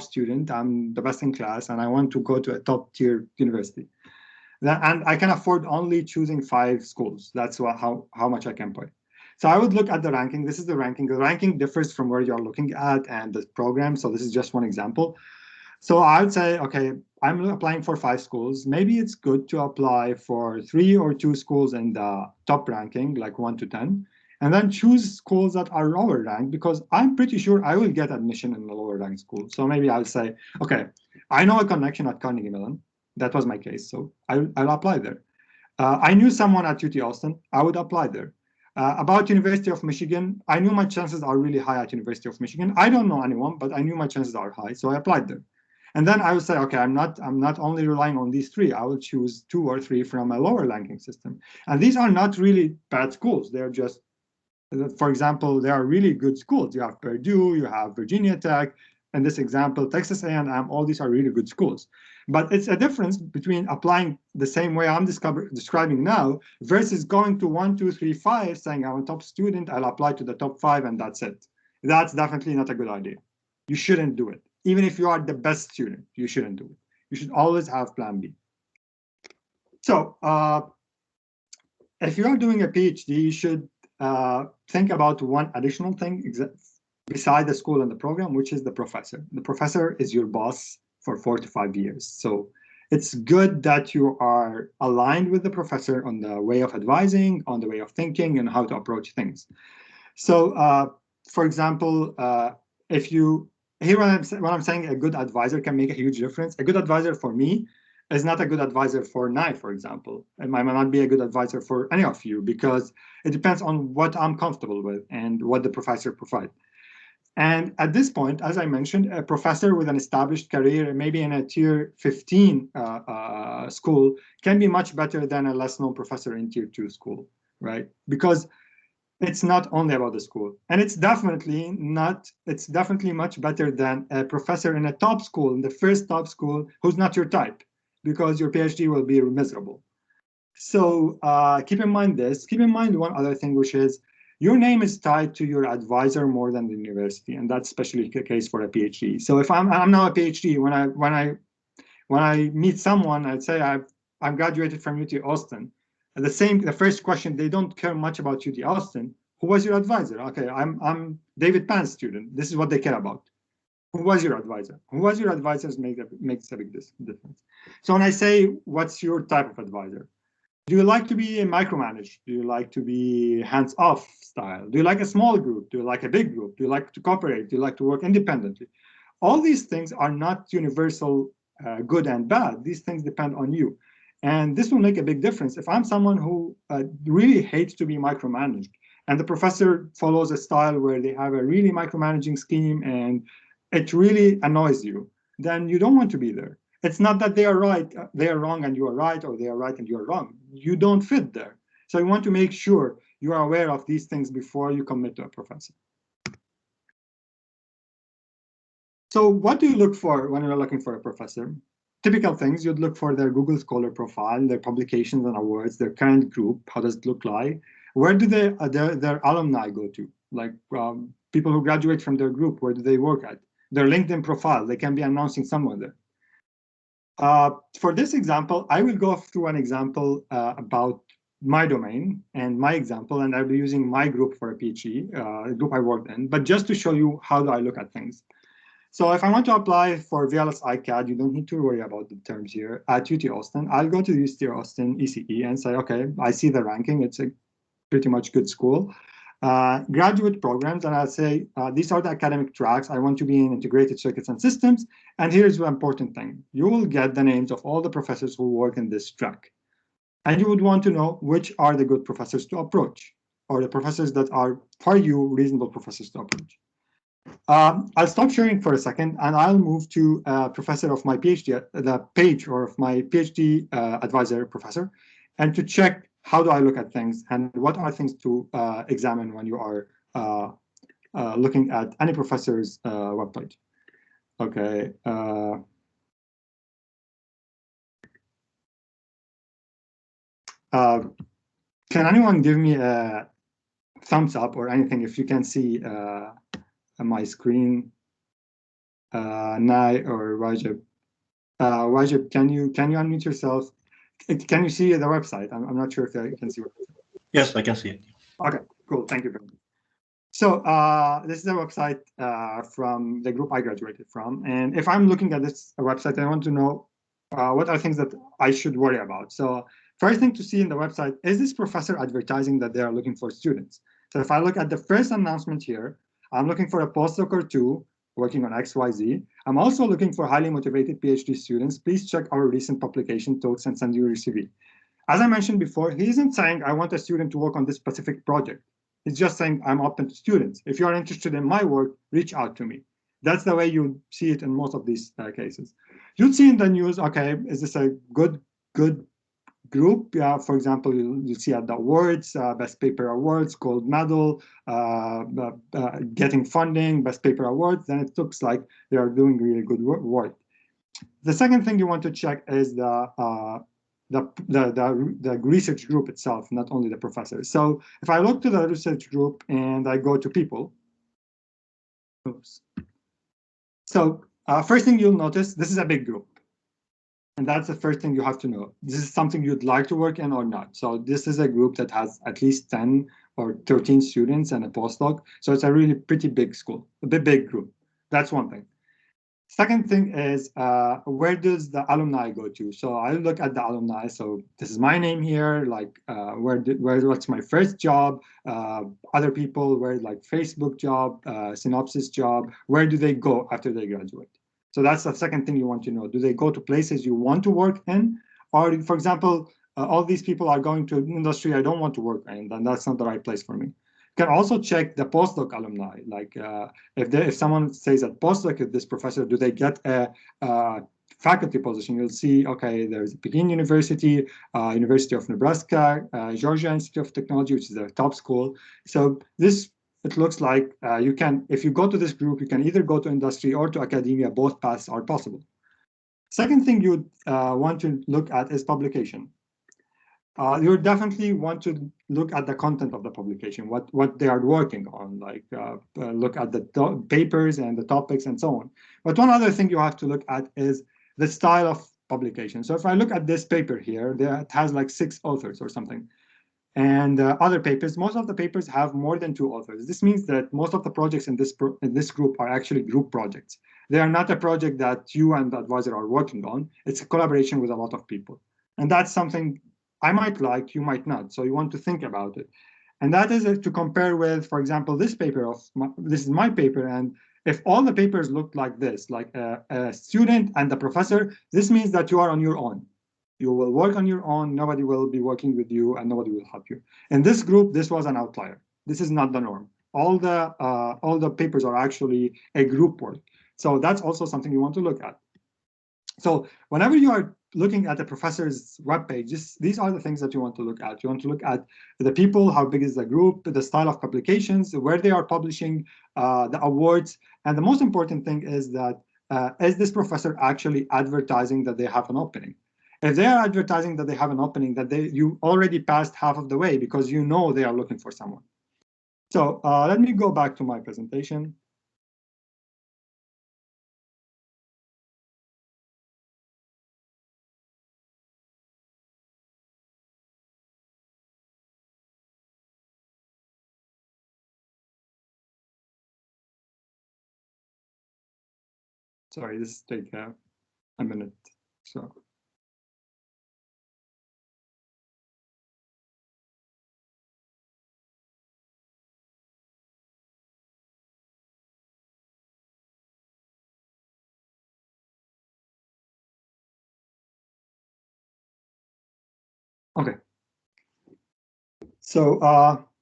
student, I'm the best in class, and I want to go to a top tier university, and I can afford only choosing 5 schools. That's how much I can pay. So I would look at the ranking. This is the ranking. The ranking differs from where you're looking at and the program. So this is just one example. So I would say, okay, I'm applying for 5 schools. Maybe it's good to apply for 3 or 2 schools in the top ranking, like 1 to 10, and then choose schools that are lower ranked, because I'm pretty sure I will get admission in a lower ranked school. So maybe I'll say, okay, I know a connection at Carnegie Mellon. That was my case, so I'll apply there. I knew someone at UT Austin. I would apply there. About University of Michigan, I knew my chances are really high at University of Michigan. I don't know anyone, but I knew my chances are high, so I applied there. And then I would say, okay, I'm not only relying on these 3. I will choose 2 or 3 from a lower ranking system. And these are not really bad schools. They're just, for example, they are really good schools. You have Purdue, you have Virginia Tech, in this example, Texas A&M. All these are really good schools. But it's a difference between applying the same way I'm describing now versus going to 1, 2, 3, 5, saying I'm a top student, I'll apply to the top 5, and that's it. That's definitely not a good idea. You shouldn't do it. Even if you are the best student, you shouldn't do it. You should always have plan B. So if you are doing a PhD, you should think about one additional thing beside the school and the program, which is the professor. The professor is your boss for 4 to 5 years. So it's good that you are aligned with the professor on the way of advising, on the way of thinking, and how to approach things. So for example, when I'm saying a good advisor can make a huge difference, a good advisor for me is not a good advisor for Nye, for example. It might not be a good advisor for any of you, because it depends on what I'm comfortable with and what the professor provides. And at this point, as I mentioned, a professor with an established career, maybe in a tier 15 school, can be much better than a less known professor in tier 2 school, right? Because it's not only about the school. And it's definitely much better than a professor in a top school, in the first top school, who's not your type, because your PhD will be miserable. So keep in mind this. Keep in mind one other thing, which is your name is tied to your advisor more than the university, and that's especially the case for a PhD. So if I'm now a PhD, when I meet someone, I'd say I'm graduated from UT Austin. And the first question, they don't care much about UT Austin. Who was your advisor? Okay, I'm David Pan's student. This is what they care about. Who was your advisor? Who was your advisor makes a big difference. So when I say, what's your type of advisor? Do you like to be micromanaged? Do you like to be hands-off style? Do you like a small group? Do you like a big group? Do you like to cooperate? Do you like to work independently? All these things are not universal good and bad. These things depend on you. And this will make a big difference. If I'm someone who really hates to be micromanaged, and the professor follows a style where they have a really micromanaging scheme and it really annoys you, then you don't want to be there. It's not that they are right, they are wrong and you are right, or they are right and you are wrong. You don't fit there. So you want to make sure you are aware of these things before you commit to a professor. So what do you look for when you're looking for a professor? Typical things, you'd look for their Google Scholar profile, their publications and awards, their current group, how does it look like? Where do their alumni go to? Like people who graduate from their group, where do they work at? Their LinkedIn profile, they can be announcing somewhere there. For this example, I will go through an example about my domain and my example, and I'll be using my group for a PhD, group I worked in, but just to show you how do I look at things. So if I want to apply for VLS ICAD, you don't need to worry about the terms here. At UT Austin, I'll go to UT Austin ECE and say, okay, I see the ranking. It's a pretty much good school. Graduate programs, and I'll say, these are the academic tracks. I want to be in integrated circuits and systems. And here's the important thing. You will get the names of all the professors who work in this track. And you would want to know which are the good professors to approach, or the professors that are, for you, reasonable professors to approach. I'll stop sharing for a second, and I'll move to professor of my PhD, the page or of my PhD advisor professor, and to check how do I look at things and what are things to examine when you are looking at any professor's webpage. Okay. Can anyone give me a thumbs up or anything if you can see my screen? Nai or Rajab. Rajab, can you unmute yourself? Can you see the website? I'm not sure if I can see it. Yes, I can see it. Okay, cool. Thank you very much. So this is a website from the group I graduated from. And if I'm looking at this website, I want to know what are things that I should worry about. So first thing to see in the website, is this professor advertising that they are looking for students? So if I look at the first announcement here, I'm looking for a postdoc or two working on XYZ. I'm also looking for highly motivated PhD students. Please check our recent publication talks and send your CV. As I mentioned before, he isn't saying I want a student to work on this specific project. He's just saying I'm open to students. If you are interested in my work, reach out to me. That's the way you see it in most of these cases. You'd see in the news, okay, is this a good group? Yeah, for example, you'll see at the awards, best paper awards, gold medal, getting funding, best paper awards, then it looks like they are doing really good work. The second thing you want to check is the research group itself, not only the professor. So if I look to the research group and I go to people, oops. So first thing you'll notice, this is a big group. And that's the first thing you have to know. This is something you'd like to work in or not. So this is a group that has at least 10 or 13 students and a postdoc. So it's a really pretty big school, a big group. That's one thing. Second thing is, where does the alumni go to? So I look at the alumni. So this is my name here, like what's my first job, other people, where like Facebook job, Synopsys job, where do they go after they graduate? So that's the second thing you want to know. Do they go to places you want to work in? Or, for example, all these people are going to an industry I don't want to work in, then that's not the right place for me. can also check the postdoc alumni. Like if someone says at postdoc at this professor, do they get a faculty position? You'll see, okay, there's Peking University, University of Nebraska, Georgia Institute of Technology, which is a top school. So this, it looks like you can, if you go to this group, you can either go to industry or to academia. Both paths are possible. Second thing you want to look at is publication. You definitely want to look at the content of the publication, what they are working on, like look at the papers and the topics and so on. But one other thing you have to look at is the style of publication. So if I look at this paper here, it has like 6 authors or something. And other papers, most of the papers have more than 2 authors. This means that most of the projects in this group are actually group projects. They are not a project that you and the advisor are working on. It's a collaboration with a lot of people. And that's something I might like, you might not. So you want to think about it. And that is to compare with, for example, this paper this is my paper. And if all the papers look like this, like a student and the professor, this means that you are on your own. You will work on your own. Nobody will be working with you and nobody will help you. In this group, this was an outlier. This is not the norm. All the papers are actually a group work. So that's also something you want to look at. So whenever you are looking at the professor's webpage, these are the things that you want to look at. You want to look at the people, how big is the group, the style of publications, where they are publishing, the awards. And the most important thing is that, is this professor actually advertising that they have an opening? If they are advertising that they have an opening, that you already passed half of the way because you know they are looking for someone. So let me go back to my presentation. Sorry, this take a minute. So. Okay.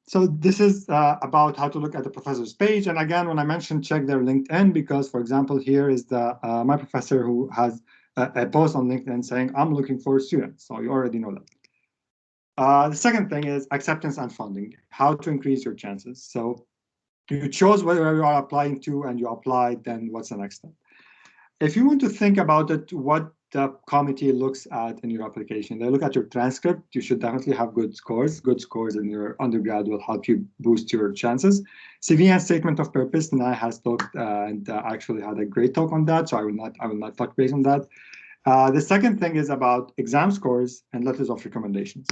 So this is about how to look at the professor's page. And again, when I mentioned check their LinkedIn, because for example, here is the my professor who has a post on LinkedIn saying, I'm looking for students. So you already know that. The second thing is acceptance and funding, how to increase your chances. So you chose where you are applying to and you applied, then what's the next step? If you want to think about it, what the committee looks at in your application, they look at your transcript. You should definitely have good scores. Good scores in your undergrad will help you boost your chances. CV and statement of purpose, Nai has talked and actually had a great talk on that, so I will not touch base on that. The second thing is about exam scores and letters of recommendations.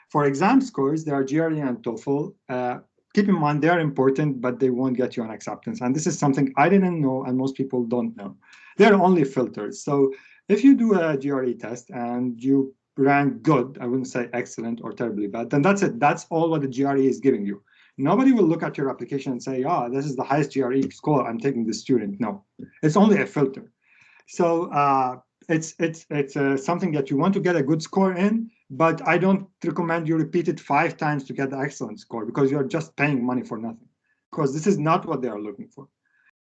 For exam scores, there are GRE and TOEFL. Keep in mind, they are important, but they won't get you an acceptance. And this is something I didn't know and most people don't know. They're only filters. So if you do a GRE test and you rank good, I wouldn't say excellent or terribly bad, then that's it. That's all what the GRE is giving you. Nobody will look at your application and say, this is the highest GRE score, I'm taking this student. No, it's only a filter. So it's something that you want to get a good score in, but I don't recommend you repeat it 5 times to get the excellent score because you're just paying money for nothing, because this is not what they are looking for.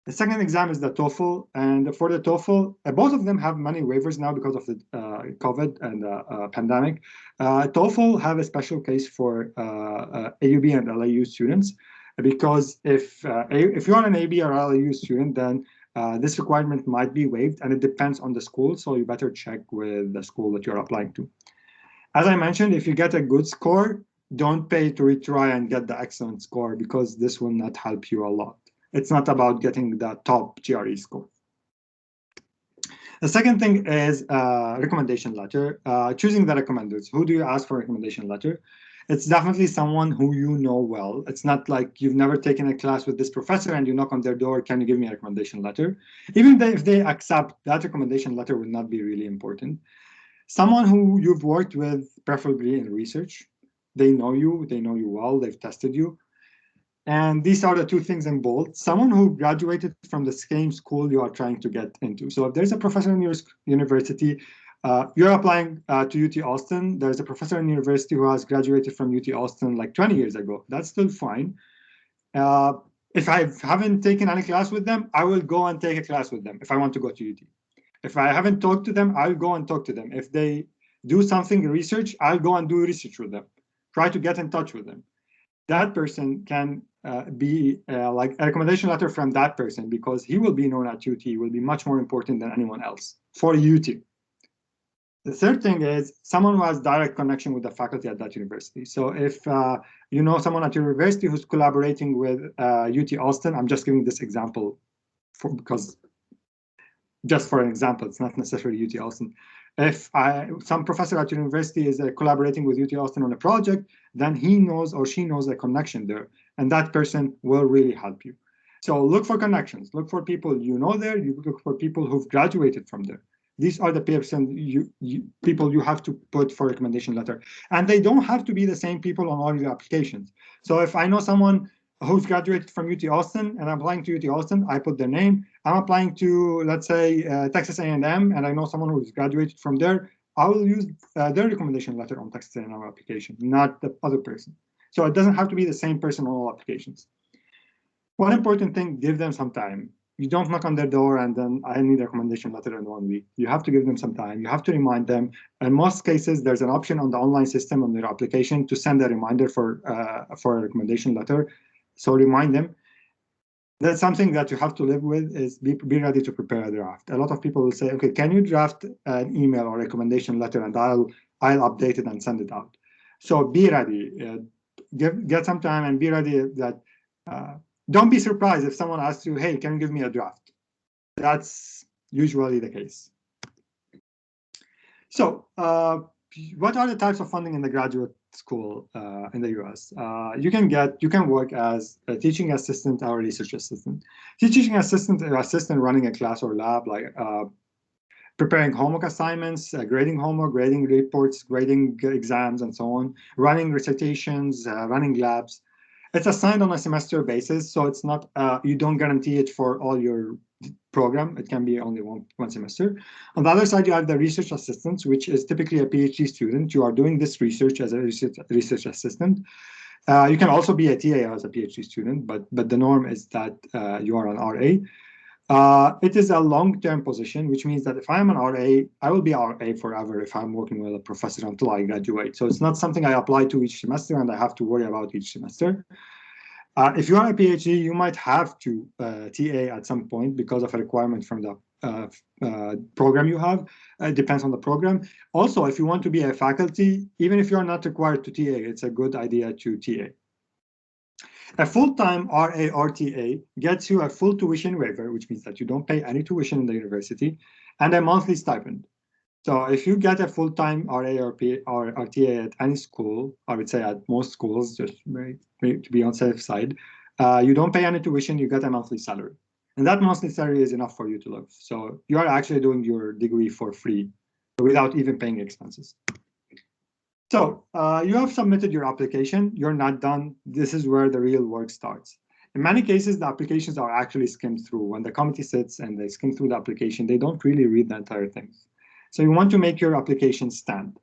The second exam is the TOEFL, and for the TOEFL, both of them have many waivers now because of the COVID and the pandemic. TOEFL have a special case for AUB and LAU students, because if you're an AUB or LAU student, then this requirement might be waived, and it depends on the school, so you better check with the school that you're applying to. As I mentioned, if you get a good score, don't pay to retry and get the excellent score, because this will not help you a lot. It's not about getting the top GRE score. The second thing is recommendation letter. Choosing the recommenders. Who do you ask for a recommendation letter? It's definitely someone who you know well. It's not like you've never taken a class with this professor and you knock on their door, can you give me a recommendation letter? Even if they accept, that recommendation letter will not be really important. Someone who you've worked with, preferably in research. They know you well, they've tested you. And these are the 2 things in bold. Someone who graduated from the same school you are trying to get into. So if there's a professor in your university, you're applying to UT Austin, there's a professor in university who has graduated from UT Austin like 20 years ago. That's still fine. If I haven't taken any class with them, I will go and take a class with them if I want to go to UT. If I haven't talked to them, I'll go and talk to them. If they do something research, I'll go and do research with them. Try to get in touch with them. That person can be like a recommendation letter from that person, because he will be known at UT, will be much more important than anyone else for UT. The third thing is someone who has direct connection with the faculty at that university. So if you know someone at your university who's collaborating with UT Austin, I'm just giving this example because just for an example, it's not necessarily UT Austin. If some professor at your university is collaborating with UT Austin on a project, then he knows or she knows a connection there, and that person will really help you. So look for connections, look for people you know there, you look for people who've graduated from there. These are the people you have to put for recommendation letter. And they don't have to be the same people on all your applications. So if I know someone who's graduated from UT Austin and I'm applying to UT Austin, I put their name. I'm applying to, let's say, Texas A&M, and I know someone who's graduated from there, I will use their recommendation letter on Texas A&M application, not the other person. So it doesn't have to be the same person on all applications. One important thing, give them some time. You don't knock on their door and then I need a recommendation letter in 1 week. You have to give them some time. You have to remind them. In most cases, there's an option on the online system on their application to send a reminder for a recommendation letter. So remind them. That's something that you have to live with, is be ready to prepare a draft. A lot of people will say, okay, can you draft an email or recommendation letter and I'll update it and send it out. So be ready. Get some time and be ready that don't be surprised if someone asks you, hey, can you give me a draft? That's usually the case. So what are the types of funding in the graduate school in the US? You can work as a teaching assistant or research assistant. Teaching assistant or assistant running a class or lab, like preparing homework assignments, grading homework, grading reports, grading exams, and so on, running recitations, running labs. It's assigned on a semester basis, so it's not, you don't guarantee it for all your program. It can be only one semester. On the other side, you have the research assistants, which is typically a PhD student. You are doing this research as a research assistant. You can also be a TA as a PhD student, but the norm is that you are an RA. It is a long-term position, which means that if I'm an RA, I will be RA forever if I'm working with a professor until I graduate. So it's not something I apply to each semester and I have to worry about each semester. If you are a PhD, you might have to TA at some point because of a requirement from the program you have. It depends on the program. Also, if you want to be a faculty, even if you're not required to TA, it's a good idea to TA. A full-time RA or TA gets you a full tuition waiver, which means that you don't pay any tuition in the university, and a monthly stipend. So if you get a full-time RA or TA at any school, I would say at most schools, just to be on the safe side, you don't pay any tuition, you get a monthly salary. And that monthly salary is enough for you to live. So you are actually doing your degree for free without even paying expenses. So you have submitted your application, you're not done. This is where the real work starts. In many cases, the applications are actually skimmed through. When the committee sits and they skim through the application, they don't really read the entire thing. So you want to make your application stand.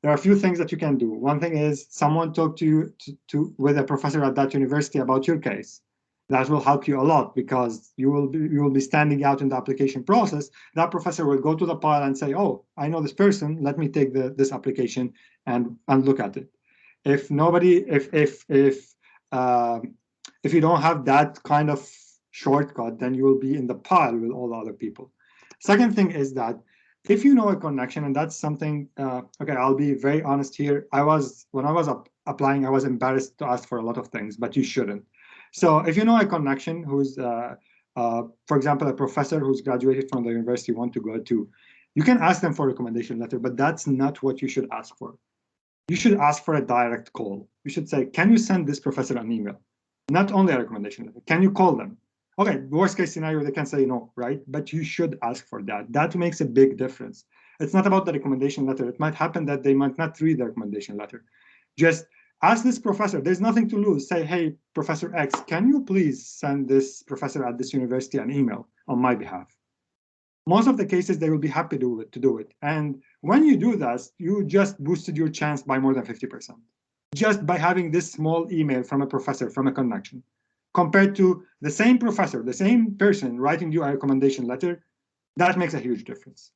There are a few things that you can do. One thing is someone talk to you with a professor at that university about your case. That will help you a lot because you will be standing out in the application process. That professor will go to the pile and say, "Oh, I know this person. Let me take this application and look at it." If you don't have that kind of shortcut, then you will be in the pile with all the other people. Second thing is that if you know a connection, and that's something, okay, I'll be very honest here. When I was applying, I was embarrassed to ask for a lot of things, but you shouldn't. So if you know a connection who's, for example, a professor who's graduated from the university you want to go to, you can ask them for a recommendation letter, but that's not what you should ask for. You should ask for a direct call. You should say, can you send this professor an email? Not only a recommendation letter, can you call them? Okay, worst case scenario, they can say no, right? But you should ask for that. That makes a big difference. It's not about the recommendation letter. It might happen that they might not read the recommendation letter. Just ask this professor. There's nothing to lose. Say, hey, Professor X, can you please send this professor at this university an email on my behalf? Most of the cases, they will be happy to do it. And when you do that, you just boosted your chance by more than 50%. Just by having this small email from a professor, from a connection. compared to the same professor, the same person writing you a recommendation letter, that makes a huge difference.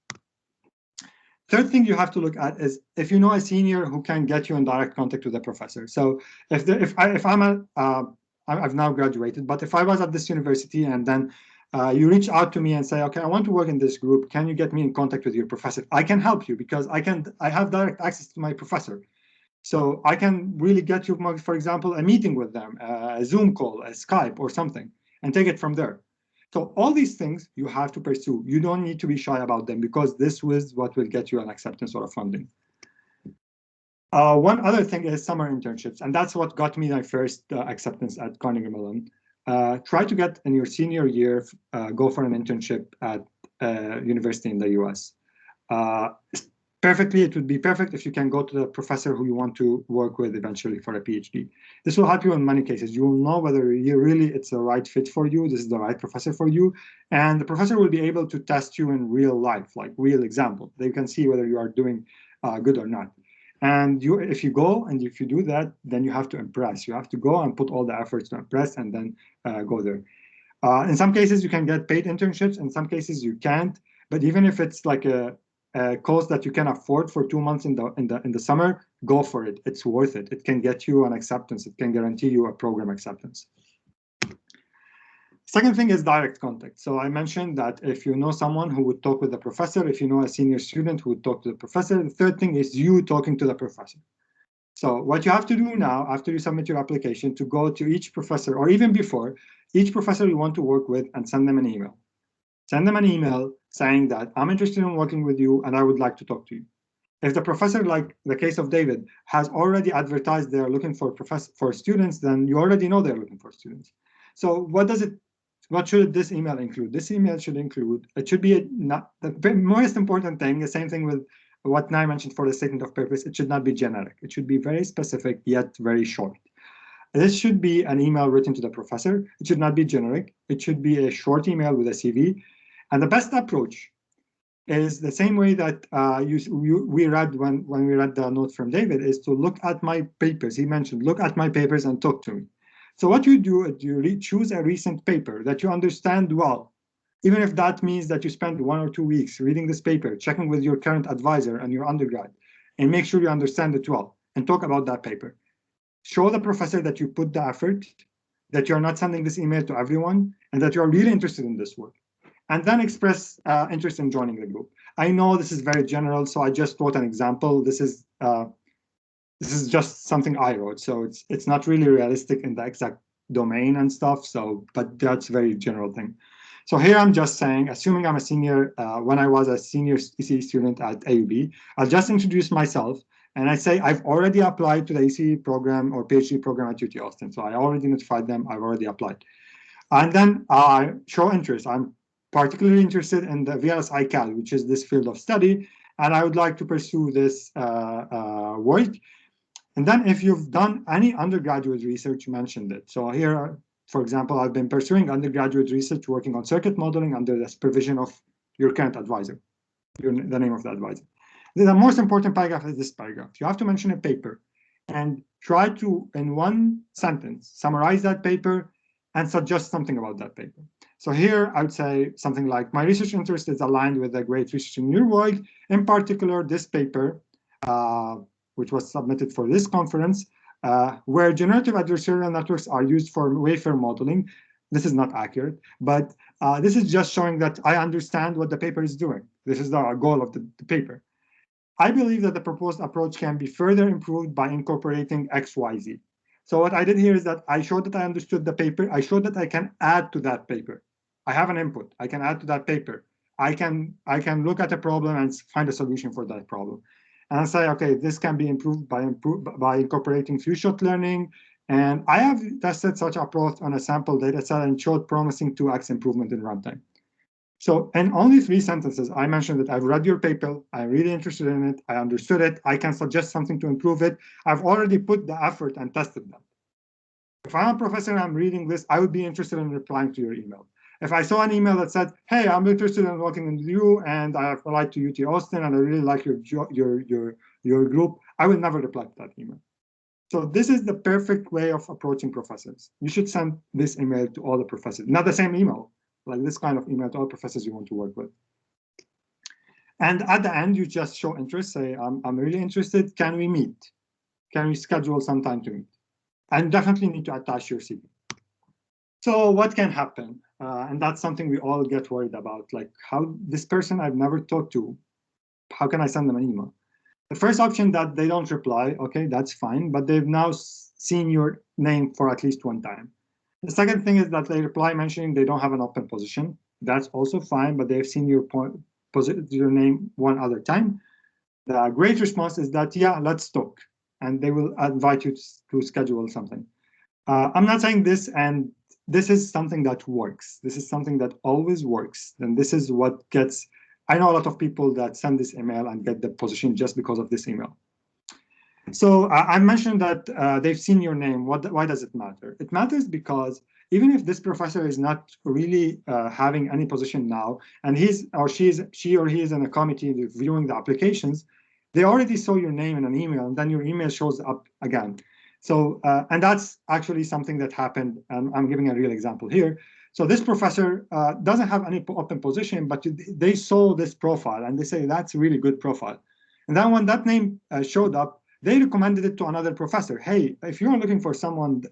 Third thing you have to look at is if you know a senior who can get you in direct contact with the professor. So I've now graduated, but if I was at this university and then you reach out to me and say, okay, I want to work in this group, can you get me in contact with your professor? I can help you because I have direct access to my professor. So I can really get you, for example, a meeting with them, a Zoom call, a Skype or something, and take it from there. So all these things you have to pursue. You don't need to be shy about them because this is what will get you an acceptance or a funding. One other thing is summer internships, and that's what got me my first acceptance at Carnegie Mellon. Try to get in your senior year, go for an internship at a university in the US. It would be perfect if you can go to the professor who you want to work with eventually for a PhD. This will help you in many cases. You will know whether it's the right fit for you, this is the right professor for you, and the professor will be able to test you in real life, like real example. They can see whether you are doing good or not. And if you go and if you do that, then you have to impress. You have to go and put all the efforts to impress and then go there. In some cases, you can get paid internships. In some cases, you can't. But even if it's like a course that you can afford for 2 months in the summer, go for it. It's worth it. It can get you an acceptance. It can guarantee you a program acceptance. Second thing is direct contact. So I mentioned that if you know someone who would talk with the professor, if you know a senior student who would talk to the professor, the third thing is you talking to the professor. So what you have to do now, after you submit your application, to go to each professor, or even before, each professor you want to work with and send them an email. Send them an email saying that I'm interested in working with you and I would like to talk to you. If the professor, like the case of David, has already advertised they're looking for students, then you already know they're looking for students. So what should this email include? This email should include, it should be the most important thing, the same thing with what Nai mentioned for the statement of purpose, it should not be generic. It should be very specific, yet very short. This should be an email written to the professor. It should not be generic. It should be a short email with a CV. And the best approach is the same way that we read when we read the note from David, is to look at my papers. He mentioned, look at my papers and talk to me. So what you do is you choose a recent paper that you understand well, even if that means that you spend 1 or 2 weeks reading this paper, checking with your current advisor and your undergrad, and make sure you understand it well, and talk about that paper. Show the professor that you put the effort, that you're not sending this email to everyone, and that you're really interested in this work. And then express interest in joining the group. I know this is very general, so I just wrote an example. This is just something I wrote, so it's not really realistic in the exact domain and stuff. So, but that's a very general thing. So here I'm just saying, assuming I'm a senior, when I was a senior ECE student at AUB, I'll just introduce myself and I say I've already applied to the ECE program or PhD program at UT Austin. So I already notified them, I've already applied. And then I show interest. I'm particularly interested in the VLS ICAL, which is this field of study, and I would like to pursue this work. And then if you've done any undergraduate research, mention it. So here, for example, I've been pursuing undergraduate research working on circuit modeling under the supervision of your current advisor, the name of the advisor. The most important paragraph is this paragraph. You have to mention a paper and try to, in one sentence, summarize that paper and suggest something about that paper. So here I would say something like, my research interest is aligned with the great research in your work, in particular this paper, which was submitted for this conference, where generative adversarial networks are used for wafer modeling. This is not accurate, but this is just showing that I understand what the paper is doing. This is the goal of the paper. I believe that the proposed approach can be further improved by incorporating X, Y, Z. So what I did here is that I showed that I understood the paper. I showed that I can add to that paper. I have an input. I can add to that paper. I can look at a problem and find a solution for that problem. And I say, okay, this can be improved by incorporating few-shot learning. And I have tested such approach on a sample data set and showed promising 2x improvement in runtime. So in only 3 sentences, I mentioned that I've read your paper, I'm really interested in it, I understood it, I can suggest something to improve it. I've already put the effort and tested them. If I'm a professor and I'm reading this, I would be interested in replying to your email. If I saw an email that said, hey, I'm interested in working with you and I have applied to UT Austin and I really like your group, I will never reply to that email. So this is the perfect way of approaching professors. You should send this email to all the professors, not the same email, like this kind of email to all professors you want to work with. And at the end, you just show interest, say, I'm really interested, can we meet? Can we schedule some time to meet? And definitely need to attach your CV. So what can happen? And that's something we all get worried about, like how this person I've never talked to, how can I send them an email? The first option that they don't reply, okay, that's fine, but they've now seen your name for at least one time. The second thing is that they reply mentioning they don't have an open position. That's also fine, but they've seen your name one other time. The great response is that, yeah, let's talk. And they will invite you to schedule something. I'm not saying this, and this is something that works. This is something that always works. And this is what gets, I know a lot of people that send this email and get the position just because of this email. So I mentioned that they've seen your name. Why does it matter? It matters because even if this professor is not really having any position now, and she or he is in a committee reviewing the applications, they already saw your name in an email, and then your email shows up again. So, and that's actually something that happened. I'm giving a real example here. So this professor doesn't have any open position, but they saw this profile and they say, that's a really good profile. And then when that name showed up, they recommended it to another professor. Hey, if you're looking for someone,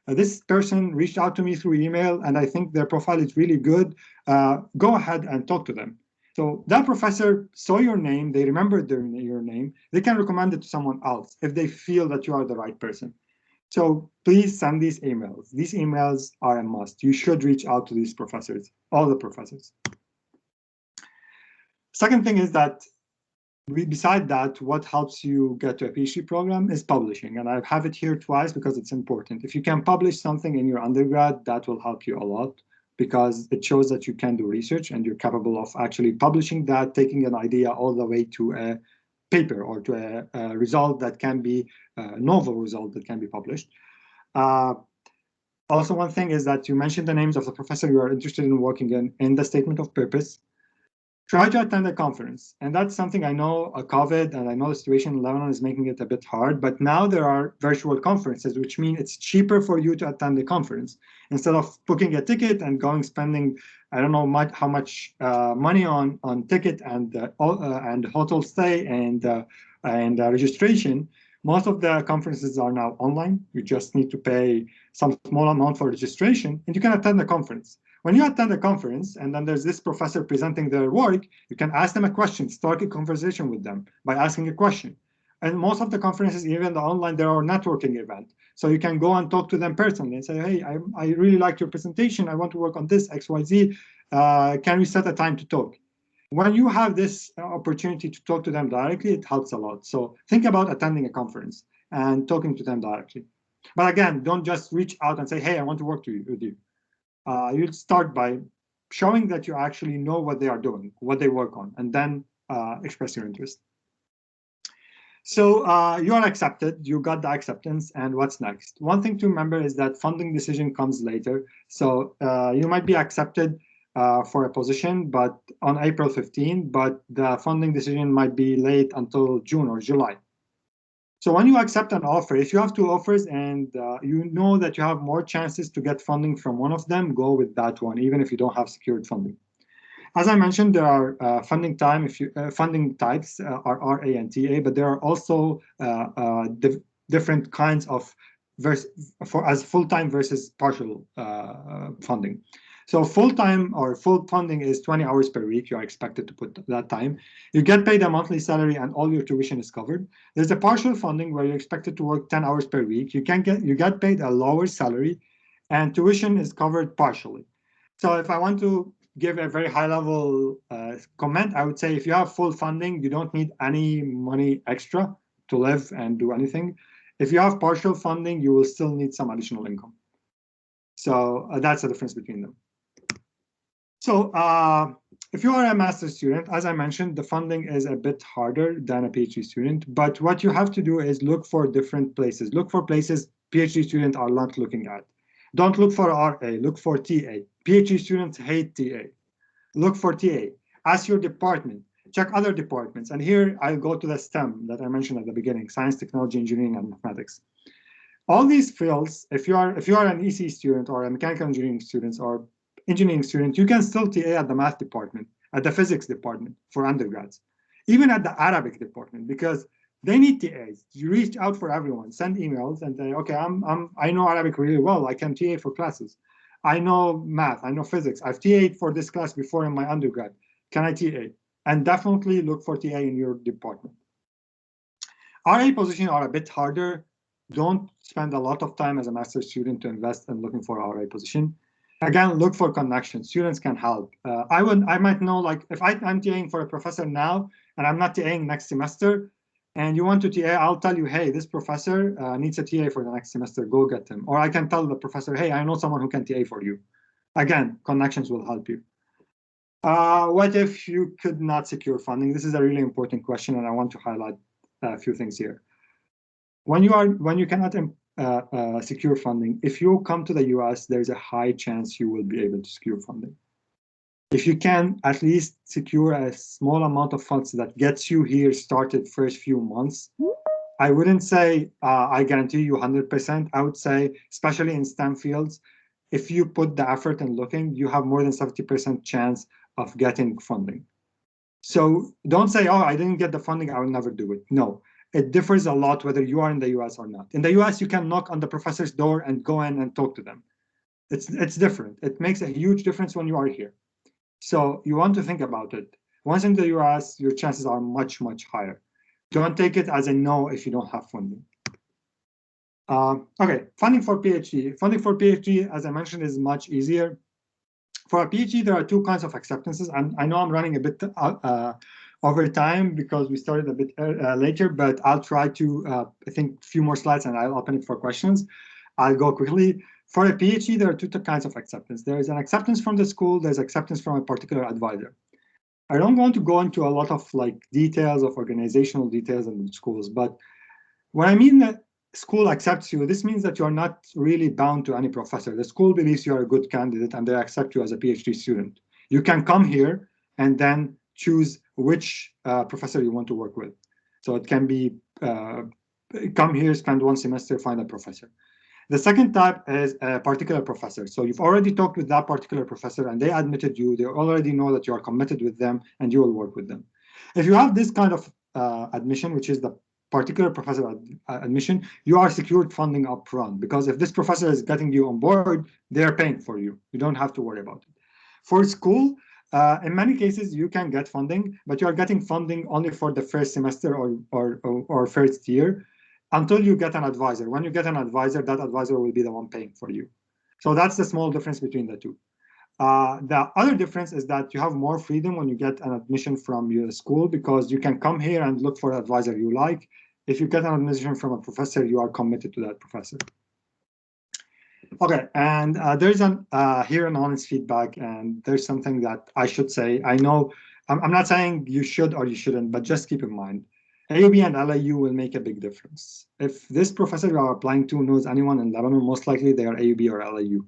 this person reached out to me through email, and I think their profile is really good. Go ahead and talk to them. So that professor saw your name, they remembered your name, they can recommend it to someone else if they feel that you are the right person. So please send these emails. These emails are a must. You should reach out to these professors, all the professors. Second thing is that beside that, what helps you get to a PhD program is publishing. And I have it here twice because it's important. If you can publish something in your undergrad, that will help you a lot, because it shows that you can do research and you're capable of actually publishing that, taking an idea all the way to a paper or to a result that can be a novel result that can be published. Also, one thing is that you mentioned the names of the professor you are interested in working in the statement of purpose. Try to attend a conference. And that's something I know COVID and I know the situation in Lebanon is making it a bit hard, but now there are virtual conferences, which mean it's cheaper for you to attend the conference. Instead of booking a ticket and spending, I don't know how much money on ticket and hotel stay and registration, most of the conferences are now online. You just need to pay some small amount for registration and you can attend the conference. When you attend a conference and then there's this professor presenting their work, you can ask them a question, start a conversation with them by asking a question. And most of the conferences, even the online, there are networking events. So you can go and talk to them personally and say, hey, I really like your presentation. I want to work on this, XYZ. Can we set a time to talk? When you have this opportunity to talk to them directly, it helps a lot. So think about attending a conference and talking to them directly. But again, don't just reach out and say, hey, I want to work with you. You'll start by showing that you actually know what they are doing, what they work on, and then express your interest. So you are accepted, you got the acceptance, and what's next? One thing to remember is that funding decision comes later. So you might be accepted for a position, but on April 15, but the funding decision might be late until June or July. So when you accept an offer, if you have two offers and you know that you have more chances to get funding from one of them, go with that one, even if you don't have secured funding. As I mentioned, there are funding types are RA and TA, but there are also different kinds of as full-time versus partial funding. So full-time or full funding is 20 hours per week. You are expected to put that time. You get paid a monthly salary and all your tuition is covered. There's a partial funding where you're expected to work 10 hours per week. You get paid a lower salary and tuition is covered partially. So if I want to give a very high-level comment, I would say if you have full funding, you don't need any money extra to live and do anything. If you have partial funding, you will still need some additional income. So that's the difference between them. So if you are a master's student, as I mentioned, the funding is a bit harder than a PhD student, but what you have to do is look for different places. Look for places PhD students are not looking at. Don't look for RA, look for TA. PhD students hate TA. Look for TA. Ask your department. check other departments. And here I'll go to the STEM that I mentioned at the beginning: science, technology, engineering, and mathematics. All these fields, if you are an EC student or a mechanical engineering student or engineering student, you can still TA at the math department, at the physics department for undergrads, even at the Arabic department, because they need TAs. You reach out for everyone, send emails, and say, okay, I know Arabic really well. I can TA for classes. I know math. I know physics. I've TA'd for this class before in my undergrad. Can I TA? And definitely look for TA in your department. RA positions are a bit harder. Don't spend a lot of time as a master's student to invest in looking for RA position. Again, look for connections. Students can help. I might know, like, if I'm TAing for a professor now and I'm not TAing next semester, and you want to TA, I'll tell you, hey, this professor needs a TA for the next semester. Go get him. Or I can tell the professor, hey, I know someone who can TA for you. Again, connections will help you. What if you could not secure funding? This is a really important question, and I want to highlight a few things here. When you cannot secure funding, if you come to the US, there's a high chance you will be able to secure funding. If you can at least secure a small amount of funds that gets you here started first few months, I wouldn't say I guarantee you 100%. I would say, especially in STEM fields, if you put the effort in looking, you have more than 70% chance of getting funding. So don't say, oh, I didn't get the funding, I will never do it. No, it differs a lot whether you are in the US or not. In the US, you can knock on the professor's door and go in and talk to them. It's different. It makes a huge difference when you are here. So you want to think about it. Once in the US, your chances are much, much higher. Don't take it as a no if you don't have funding. Okay, funding for PhD. Funding for PhD, as I mentioned, is much easier. For a PhD, there are two kinds of acceptances. And I know I'm running a bit over time because we started a bit later, but I'll try to, I think, a few more slides and I'll open it for questions. I'll go quickly. For a PhD, there are two kinds of acceptance. There is an acceptance from the school. There's acceptance from a particular advisor. I don't want to go into a lot of details of organizational details in the schools, but when I mean that school accepts you, this means that you're not really bound to any professor. The school believes you're a good candidate and they accept you as a PhD student. You can come here and then choose which professor you want to work with. So it can be come here, spend one semester, find a professor. The second type is a particular professor. So you've already talked with that particular professor and they admitted you. They already know that you are committed with them and you will work with them. If you have this kind of admission, which is the particular professor admission, you are secured funding up front, because if this professor is getting you on board, they are paying for you. You don't have to worry about it. For school, in many cases, you can get funding, but you are getting funding only for the first semester or first year, until you get an advisor. When you get an advisor, that advisor will be the one paying for you. So that's the small difference between the two. The other difference is that you have more freedom when you get an admission from your school, because you can come here and look for an advisor you like. If you get an admission from a professor, you are committed to that professor. Okay, and there's here an honest feedback, and there's something that I should say. I know I'm not saying you should or you shouldn't, but just keep in mind, AUB and LAU will make a big difference. If this professor you are applying to knows anyone in Lebanon, most likely they are AUB or LAU.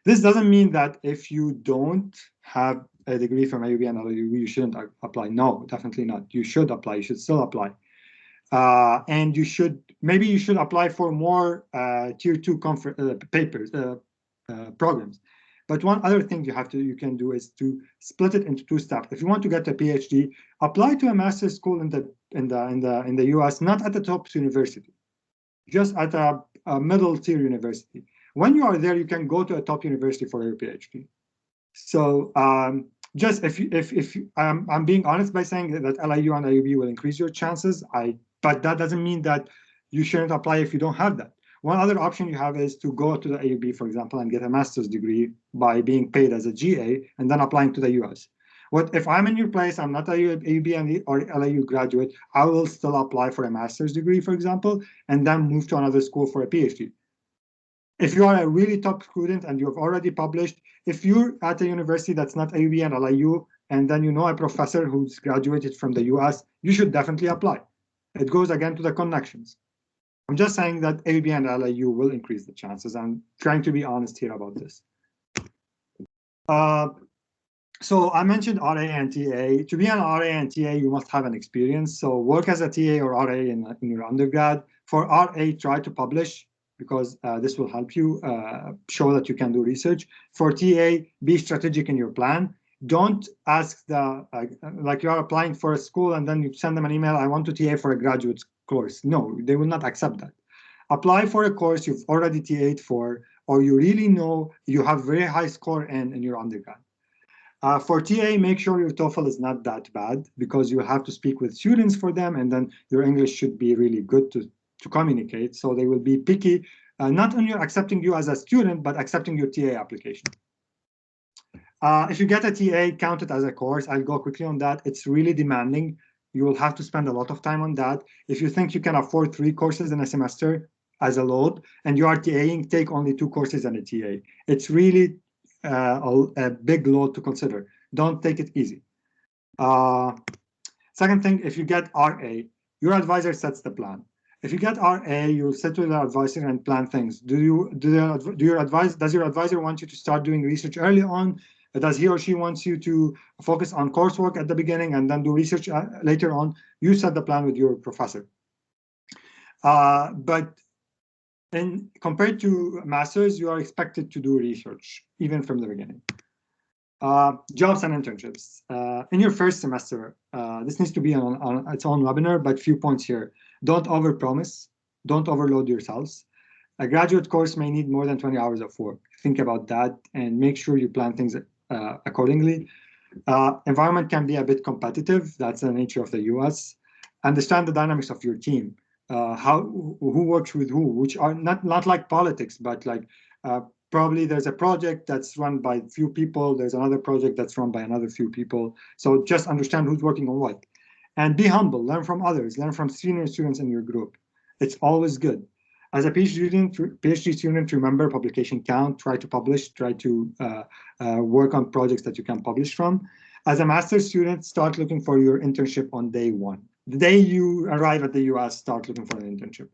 This doesn't mean that if you don't have a degree from AUB and LAU, you shouldn't apply. No, definitely not. You should apply. You should still apply. And you should apply for more tier 2 papers, programs. But one other thing you can do is to split it into two steps. If you want to get a PhD, apply to a master's school in the US, not at the top university, just at a middle tier university. When you are there, you can go to a top university for your PhD. So just if I'm being honest by saying that LIU and IUB will increase your chances, but that doesn't mean that you shouldn't apply if you don't have that. One other option you have is to go to the AUB, for example, and get a master's degree by being paid as a GA and then applying to the US. What if I'm in your place, I'm not a AUB or LIU graduate, I will still apply for a master's degree, for example, and then move to another school for a PhD. If you are a really top student and you have already published, if you're at a university that's not AUB and LIU, and then you know a professor who's graduated from the US, you should definitely apply. It goes again to the connections. I'm just saying that AUB and LIU will increase the chances. I'm trying to be honest here about this. So I mentioned RA and TA. To be an RA and TA, you must have an experience. So work as a TA or RA in your undergrad. For RA, try to publish because this will help you show that you can do research. For TA, be strategic in your plan. Don't ask like you are applying for a school and then you send them an email, I want to TA for a graduate course. No, they will not accept that. Apply for a course you've already TA'd for, or you really know you have very high score in your undergrad. For TA, make sure your TOEFL is not that bad because you have to speak with students for them, and then your English should be really good to communicate. So they will be picky, not only accepting you as a student, but accepting your TA application. If you get a TA, count it as a course. I'll go quickly on that. It's really demanding. You will have to spend a lot of time on that. If you think you can afford 3 courses in a semester as a load, and you are TAing, take only 2 courses and a TA. It's really a big load to consider. Don't take it easy. Second thing, if you get RA, your advisor sets the plan. If you get RA, you'll sit with the advisor and plan things. Does your advisor want you to start doing research early on? Does he or she wants you to focus on coursework at the beginning and then do research later on? You set the plan with your professor. But compared to masters, you are expected to do research, even from the beginning. Jobs and internships. In your first semester, this needs to be on its own webinar, but few points here. Don't overpromise. Don't overload yourselves. A graduate course may need more than 20 hours of work. Think about that and make sure you plan things accordingly. Environment can be a bit competitive. That's the nature of the US. Understand the dynamics of your team. Who works with who, which are not like politics, but like probably there's a project that's run by few people, there's another project that's run by another few people. So just understand who's working on what. And be humble, learn from others, learn from senior students in your group. It's always good. As a PhD student, remember publication count, try to publish, try to work on projects that you can publish from. As a master's student, start looking for your internship on day 1. The day you arrive at the US, start looking for an internship.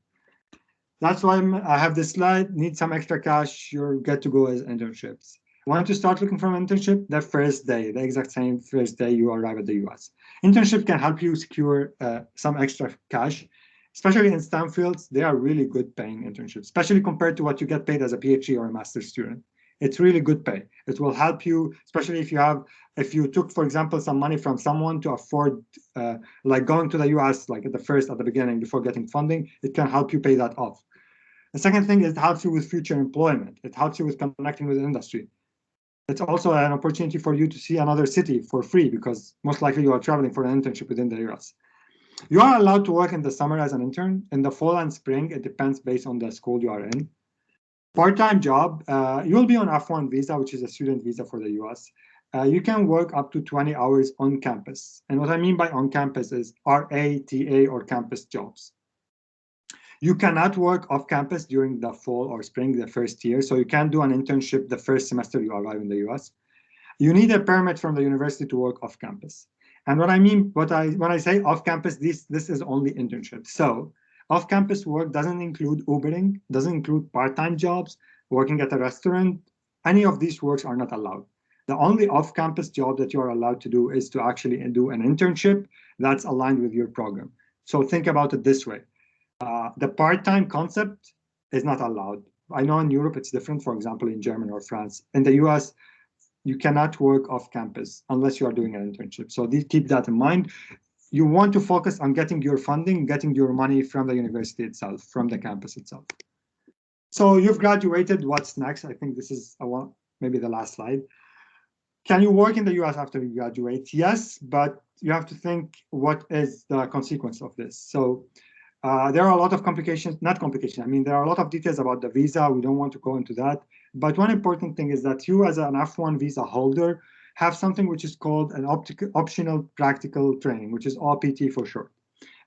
That's why I have this slide. Need some extra cash, you're good to go as internships. Want to start looking for an internship? The first day, the exact same first day you arrive at the US. Internship can help you secure some extra cash, especially in STEM fields. They are really good paying internships, especially compared to what you get paid as a PhD or a master's student. It's really good pay. It will help you, especially if you took, for example, some money from someone to afford, like going to the US, like at the beginning, before getting funding, it can help you pay that off. The second thing is it helps you with future employment. It helps you with connecting with the industry. It's also an opportunity for you to see another city for free because most likely you are traveling for an internship within the US. You are allowed to work in the summer as an intern. In the fall and spring, it depends based on the school you are in. Part-time job, you will be on F1 visa, which is a student visa for the US. You can work up to 20 hours on campus. And what I mean by on campus is RA, TA, or campus jobs. You cannot work off campus during the fall or spring, the first year. So you can't do an internship the first semester you arrive in the US. You need a permit from the university to work off campus. And what I mean, when I say off campus, this is only internship. So off-campus work doesn't include Ubering, doesn't include part-time jobs, working at a restaurant. Any of these works are not allowed. The only off-campus job that you are allowed to do is to actually do an internship that's aligned with your program. So think about it this way. The part-time concept is not allowed. I know in Europe it's different, for example, in Germany or France. In the US, you cannot work off campus unless you are doing an internship. So keep that in mind. You want to focus on getting your funding, getting your money from the university itself, from the campus itself. So you've graduated, what's next? I think this is maybe the last slide. Can you work in the US after you graduate? Yes, but you have to think what is the consequence of this. So there are a lot of complications, I mean, there are a lot of details about the visa. We don't want to go into that. But one important thing is that you as an F1 visa holder have something which is called an optional practical training, which is OPT for short.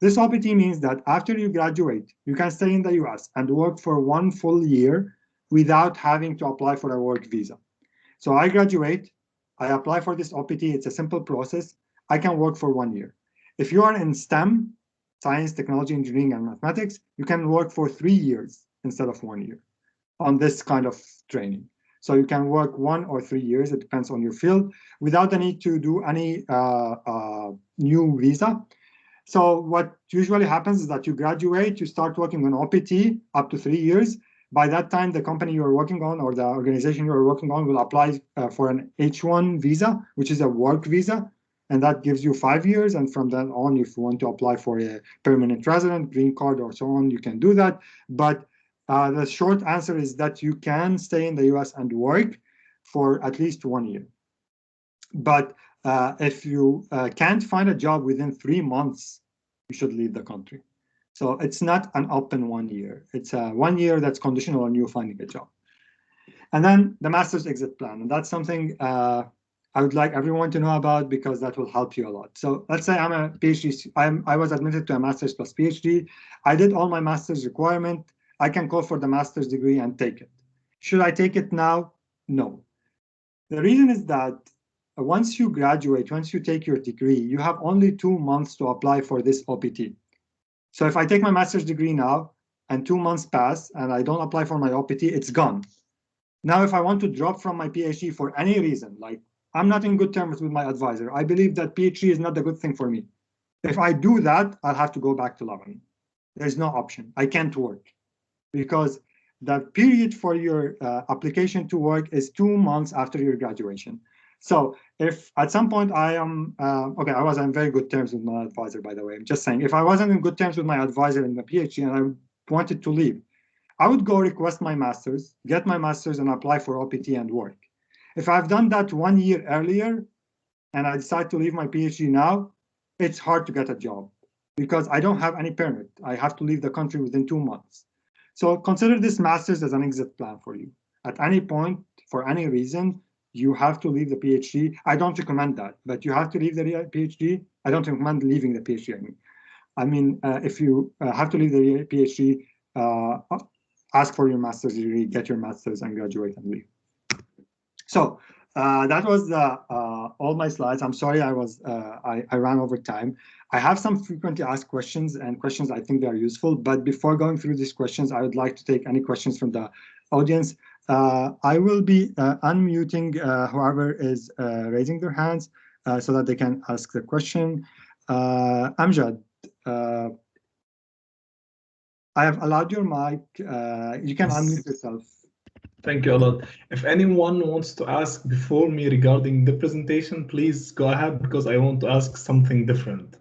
This OPT means that after you graduate, you can stay in the US and work for 1 full year without having to apply for a work visa. So I graduate, I apply for this OPT, it's a simple process. I can work for 1 year. If you are in STEM, science, technology, engineering, and mathematics, you can work for 3 years instead of 1 year on this kind of training. So you can work 1 or 3 years, it depends on your field, without the need to do any new visa. So what usually happens is that you graduate, you start working on OPT up to 3 years. By that time, the company you're working on or the organization you're working on will apply for an H1 visa, which is a work visa. And that gives you 5 years. And from then on, if you want to apply for a permanent resident, green card, or so on, you can do that. But the short answer is that you can stay in the US and work for at least 1 year. But if you can't find a job within 3 months, you should leave the country. So it's not an open 1 year. It's 1 year that's conditional on you finding a job. And then the master's exit plan. And that's something I would like everyone to know about because that will help you a lot. So let's say I'm a PhD. I was admitted to a master's plus PhD. I did all my master's requirement. I can call for the master's degree and take it. Should I take it now? No. The reason is that once you graduate, once you take your degree, you have only 2 months to apply for this OPT. So if I take my master's degree now and 2 months pass and I don't apply for my OPT, it's gone. Now, if I want to drop from my PhD for any reason, like I'm not in good terms with my advisor, I believe that PhD is not the good thing for me. If I do that, I'll have to go back to Lebanon. There's no option. I can't work because the period for your application to work is 2 months after your graduation. So if at some point I am, okay, I was on very good terms with my advisor, by the way. I'm just saying, if I wasn't in good terms with my advisor in the PhD and I wanted to leave, I would go request my master's, get my master's and apply for OPT and work. If I've done that 1 year earlier and I decide to leave my PhD now, it's hard to get a job because I don't have any permit. I have to leave the country within 2 months. So consider this master's as an exit plan for you. At any point, for any reason, you have to leave the PhD. I don't recommend that, but you have to leave the PhD. I don't recommend leaving the PhD. I mean, if you have to leave the PhD, ask for your master's degree, get your master's, and graduate and leave. So that was all my slides. I'm sorry I ran over time. I have some frequently asked questions and questions I think they are useful. But before going through these questions, I would like to take any questions from the audience. I will be unmuting whoever is raising their hands so that they can ask the question. Amjad, I have allowed your mic. You can unmute yourself. Thank you a lot. If anyone wants to ask before me regarding the presentation, please go ahead because I want to ask something different.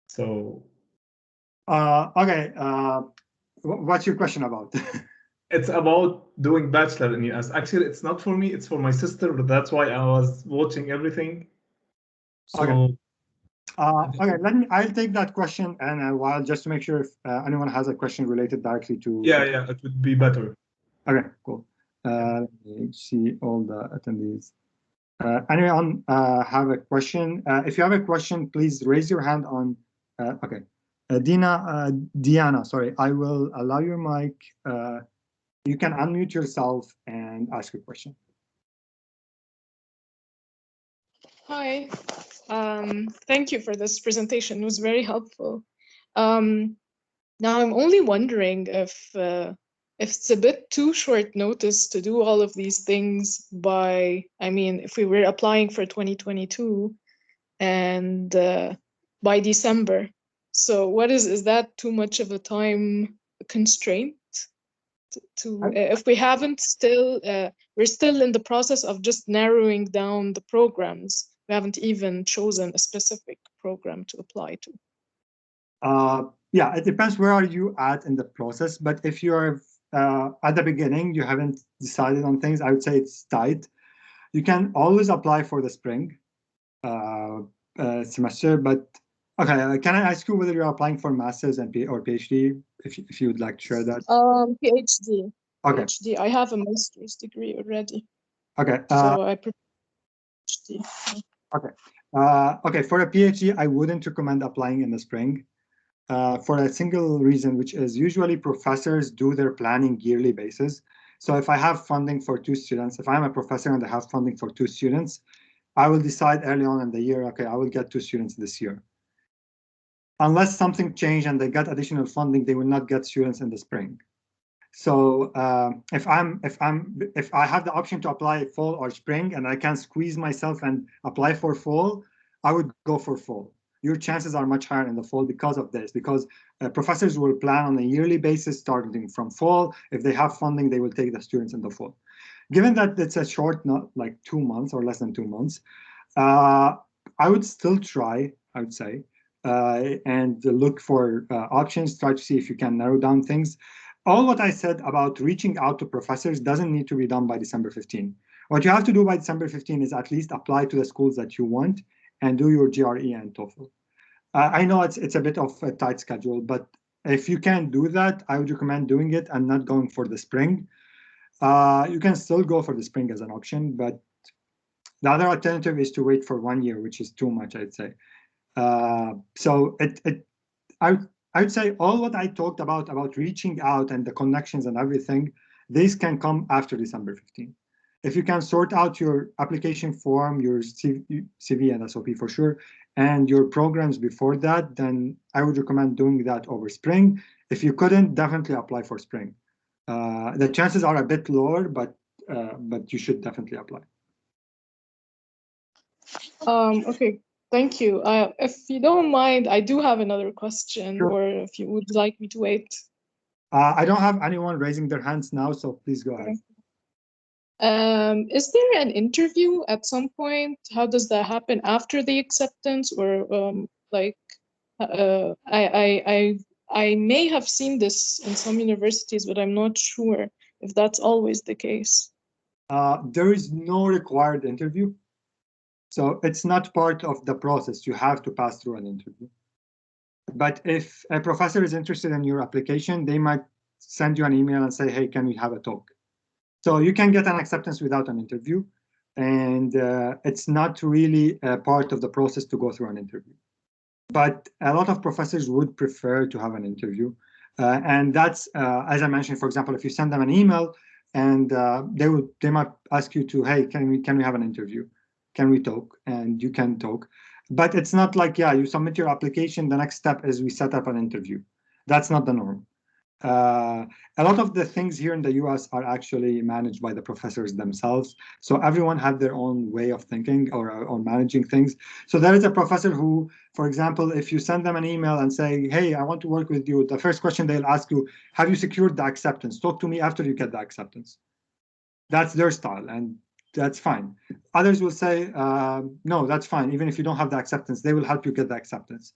So. Okay. What's your question about? It's about doing bachelor in US. Actually, it's not for me. It's for my sister. But that's why I was watching everything. So. Okay. Okay, I'll take that question and a while just to make sure if anyone has a question related directly to. Yeah, it would be better. Okay, cool. Let me see all the attendees. Anyone have a question? If you have a question, please raise your hand on. Okay, Diana, sorry, I will allow your mic. You can unmute yourself and ask a question. Hi, thank you for this presentation. It was very helpful. Now I'm only wondering if it's a bit too short notice to do all of these things by, I mean, if we were applying for 2022 and by December. So what is that too much of a time constraint? If we haven't still, we're still in the process of just narrowing down the programs. We haven't even chosen a specific program to apply to. Yeah, it depends where are you at in the process. But if you're at the beginning, you haven't decided on things, I would say it's tight. You can always apply for the spring semester. But okay, can I ask you whether you're applying for master's and or PhD? If you would like to share that. PhD. Okay. PhD. I have a master's degree already. Okay. So I prefer PhD. Okay. Okay. For a PhD, I wouldn't recommend applying in the spring. For a single reason, which is usually professors do their planning yearly basis. So if I have funding for 2 students, if I'm a professor and I have funding for 2 students, I will decide early on in the year, okay, I will get 2 students this year. Unless something changed and they got additional funding, they will not get students in the spring. So if I have the option to apply fall or spring and I can squeeze myself and apply for fall, I would go for fall. Your chances are much higher in the fall because of this, because professors will plan on a yearly basis starting from fall. If they have funding, they will take the students in the fall. Given that it's a short, not like 2 months or less than 2 months, I would still try, I would say, and look for options, try to see if you can narrow down things. All what I said about reaching out to professors doesn't need to be done by December 15. What you have to do by December 15 is at least apply to the schools that you want and do your GRE and TOEFL. I know it's a bit of a tight schedule, but if you can do that, I would recommend doing it and not going for the spring. You can still go for the spring as an option, but the other alternative is to wait for 1 year, which is too much, I'd say. So I would say all what I talked about reaching out and the connections and everything, these can come after December 15. If you can sort out your application form, your CV and SOP for sure, and your programs before that, then I would recommend doing that over spring. If you couldn't, definitely apply for spring. The chances are a bit lower, but you should definitely apply. Okay, thank you. If you don't mind, I do have another question, Sure. or if you would like me to wait. I don't have anyone raising their hands now, so please go ahead. Is there an interview at some point? How does that happen after the acceptance, or like I may have seen this in some universities, but I'm not sure if that's always the case. There is no required interview, so it's not part of the process. You have to pass through an interview. But if a professor is interested in your application, they might send you an email and say, hey, can we have a talk? So you can get an acceptance without an interview, and it's not really a part of the process to go through an interview. But a lot of professors would prefer to have an interview. And that's, as I mentioned, for example, if you send them an email and they might ask you to, hey, can we have an interview? Can we talk? And you can talk. But it's not like, yeah, you submit your application, the next step is we set up an interview. That's not the norm. A lot of the things here in the US are actually managed by the professors themselves. So everyone had their own way of thinking or managing things. So there is a professor who, for example, if you send them an email and say, hey, I want to work with you, the first question they'll ask you, have you secured the acceptance? Talk to me after you get the acceptance. That's their style, and that's fine. Others will say, no, that's fine. Even if you don't have the acceptance, they will help you get the acceptance.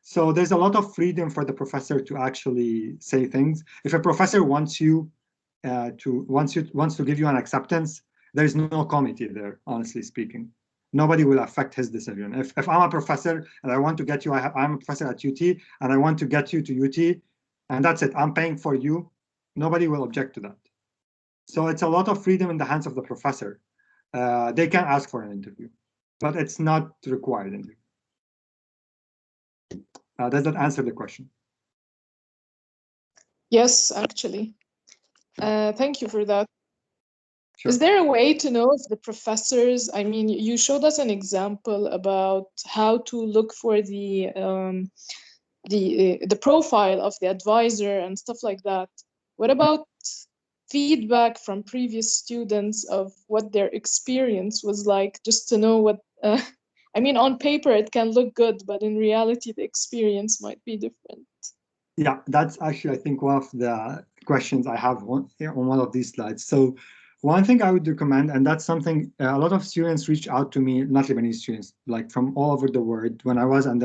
So there's a lot of freedom for the professor to actually say things. If a professor wants to give you an acceptance, there's no committee there, honestly speaking. Nobody will affect his decision. If I'm a professor and I want to get you, I'm a professor at UT and I want to get you to UT, and that's it, I'm paying for you, nobody will object to that. So it's a lot of freedom in the hands of the professor. They can ask for an interview, but it's not required interview. Does that answer the question? Yes, actually. Thank you for that. Sure. Is there a way to know if the professors, I mean, you showed us an example about how to look for the profile of the advisor and stuff like that. What about feedback from previous students of what their experience was like, just to know what, I mean, on paper it can look good, but in reality the experience might be different. Yeah, that's actually, I think, one of the questions I have on one of these slides. So one thing I would recommend, and that's something a lot of students reach out to me, not Lebanese students, like from all over the world, when I was at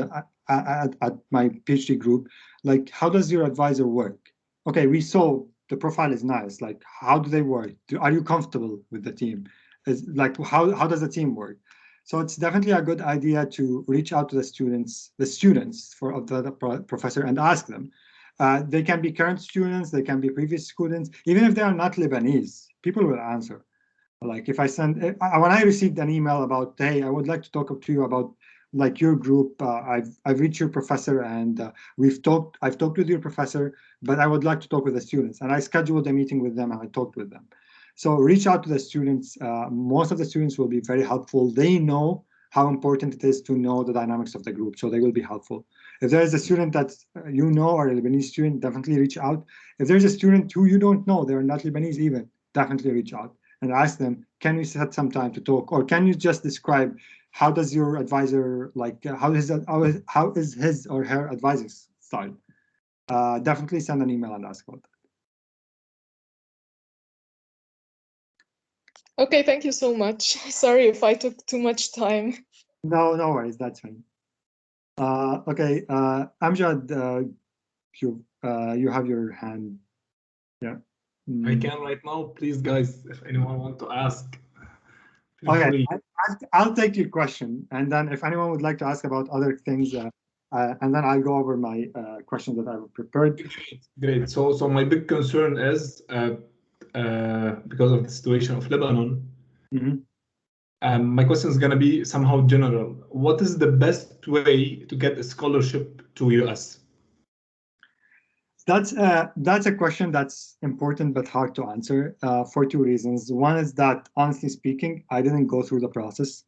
my PhD group, like, how does your advisor work? Okay, we saw the profile is nice. Like, how do they work? Are you comfortable with the team? Is like, how does the team work? So it's definitely a good idea to reach out to the students of the professor and ask them. They can be current students, they can be previous students, even if they are not Lebanese, people will answer. Like if I send, when I received an email about, hey, I would like to talk to you about like your group, I've reached your professor and I've talked with your professor, but I would like to talk with the students. And I scheduled a meeting with them and I talked with them. So reach out to the students. Most of the students will be very helpful. They know how important it is to know the dynamics of the group. So they will be helpful. If there is a student that you know, or a Lebanese student, definitely reach out. If there's a student who you don't know, they're not Lebanese even, definitely reach out and ask them, can we set some time to talk? Or can you just describe how does your advisor, like, how is his or her advising style? Definitely send an email and ask about that. Okay, thank you so much. Sorry if I took too much time. No, no worries, that's fine. Okay, Amjad, you have your hand. Yeah. I can right now. Please, guys, if anyone want to ask, feel Okay, free. I'll take your question, and then if anyone would like to ask about other things, and then I'll go over my questions that I've prepared. Great. So my big concern is because of the situation of Lebanon. My question is going to be somehow general. What is the best way to get a scholarship to US? That's a question that's important but hard to answer for two reasons. One is that, honestly speaking, I didn't go through the process.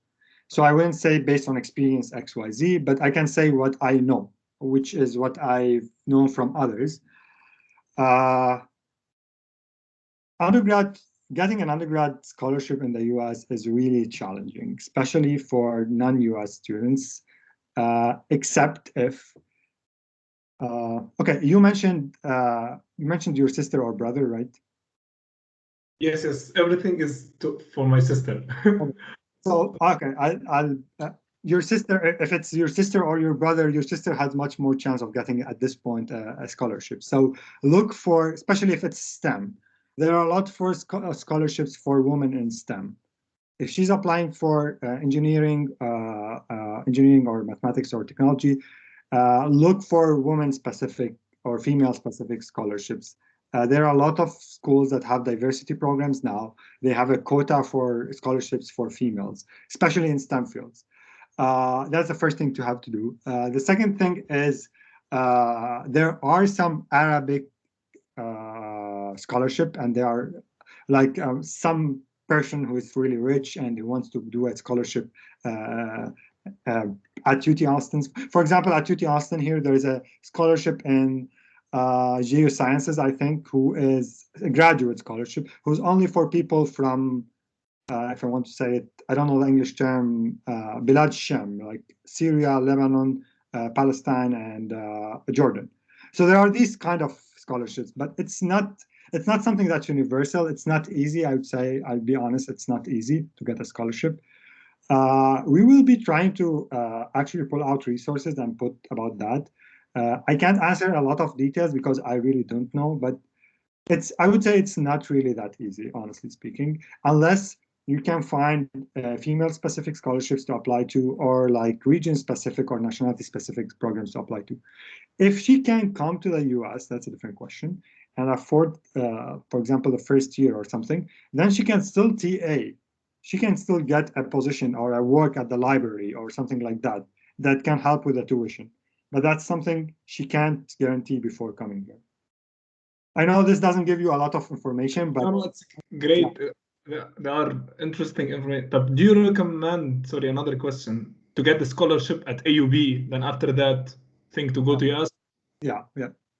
So I wouldn't say based on experience X, Y, Z, but I can say what I know, which is what I've known from others. Getting an undergrad scholarship in the US is really challenging, especially for non-US students, except if okay, you mentioned your sister or brother, right? Yes. Everything is for my sister. So okay, I'll your sister. If it's your sister or your brother, your sister has much more chance of getting at this point a scholarship. So look for, especially if it's STEM. There are a lot for scholarships for women in STEM. If she's applying for engineering or mathematics or technology, look for women-specific or female-specific scholarships. There are a lot of schools that have diversity programs now. They have a quota for scholarships for females, especially in STEM fields. That's the first thing to have to do. The second thing is there are some Arabic scholarship, and they are like some person who is really rich and who wants to do a scholarship at UT Austin. For example, at UT Austin here, there is a scholarship in geosciences, I think, who is a graduate scholarship, who's only for people from, if I want to say it, I don't know the English term, Bilad Shem, like Syria, Lebanon, Palestine, and Jordan. So there are these kind of scholarships, but it's not something that's universal. It's not easy, I would say. I'll be honest, it's not easy to get a scholarship. We will be trying to actually pull out resources and put about that. I can't answer a lot of details because I really don't know, but I would say it's not really that easy, honestly speaking, unless you can find female-specific scholarships to apply to, or like region-specific or nationality-specific programs to apply to. If she can come to the US, that's a different question, and afford, for example, the first year or something, then she can still TA. She can still get a position or a work at the library or something like that, that can help with the tuition. But that's something she can't guarantee before coming here. I know this doesn't give you a lot of information, but no, it's great. Yeah. There are interesting information. But do you recommend, sorry, another question, to get the scholarship at AUB, then after that, think to go to US? Yeah,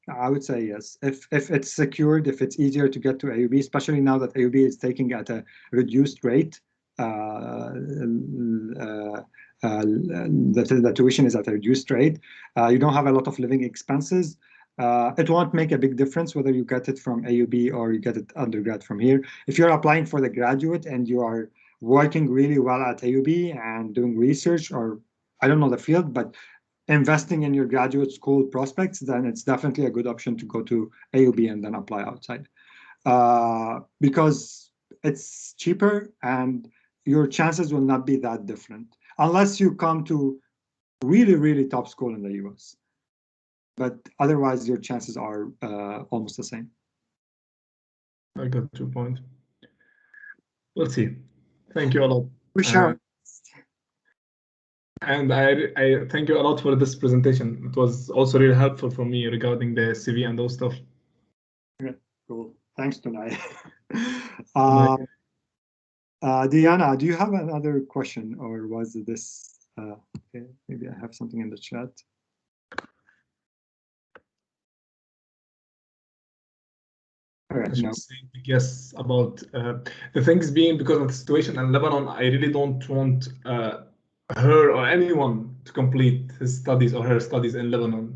I would say yes. If it's secured, if it's easier to get to AUB, especially now that AUB is taking at a reduced rate, the tuition is at a reduced rate. You don't have a lot of living expenses. It won't make a big difference whether you get it from AUB or you get it undergrad from here. If you're applying for the graduate and you are working really well at AUB and doing research, or I don't know the field, but investing in your graduate school prospects, then it's definitely a good option to go to AUB and then apply outside. Because it's cheaper and your chances will not be that different unless you come to really, really top school in the US. But otherwise, your chances are almost the same. I got your point. We'll see. Thank you a lot. For sure. And I thank you a lot for this presentation. It was also really helpful for me regarding the CV and those stuff. Okay, cool. Thanks, Tunai. Tunai. Diana, do you have another question, or was this Okay, maybe I have something in the chat. No. Yes, about the things being because of the situation in Lebanon, I really don't want her or anyone to complete his studies or her studies in Lebanon.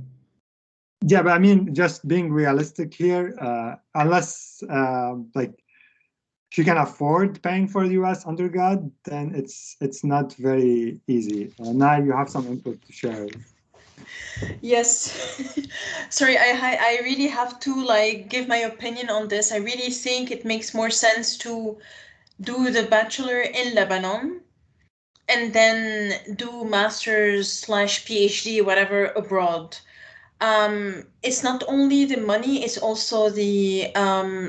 Yeah, but I mean, just being realistic here, unless like she can afford paying for the US undergrad, then it's not very easy. Now you have some input to share. Yes. Sorry, I really have to like give my opinion on this. I really think it makes more sense to do the bachelor in Lebanon and then do master's/PhD, whatever, abroad. It's not only the money, it's also the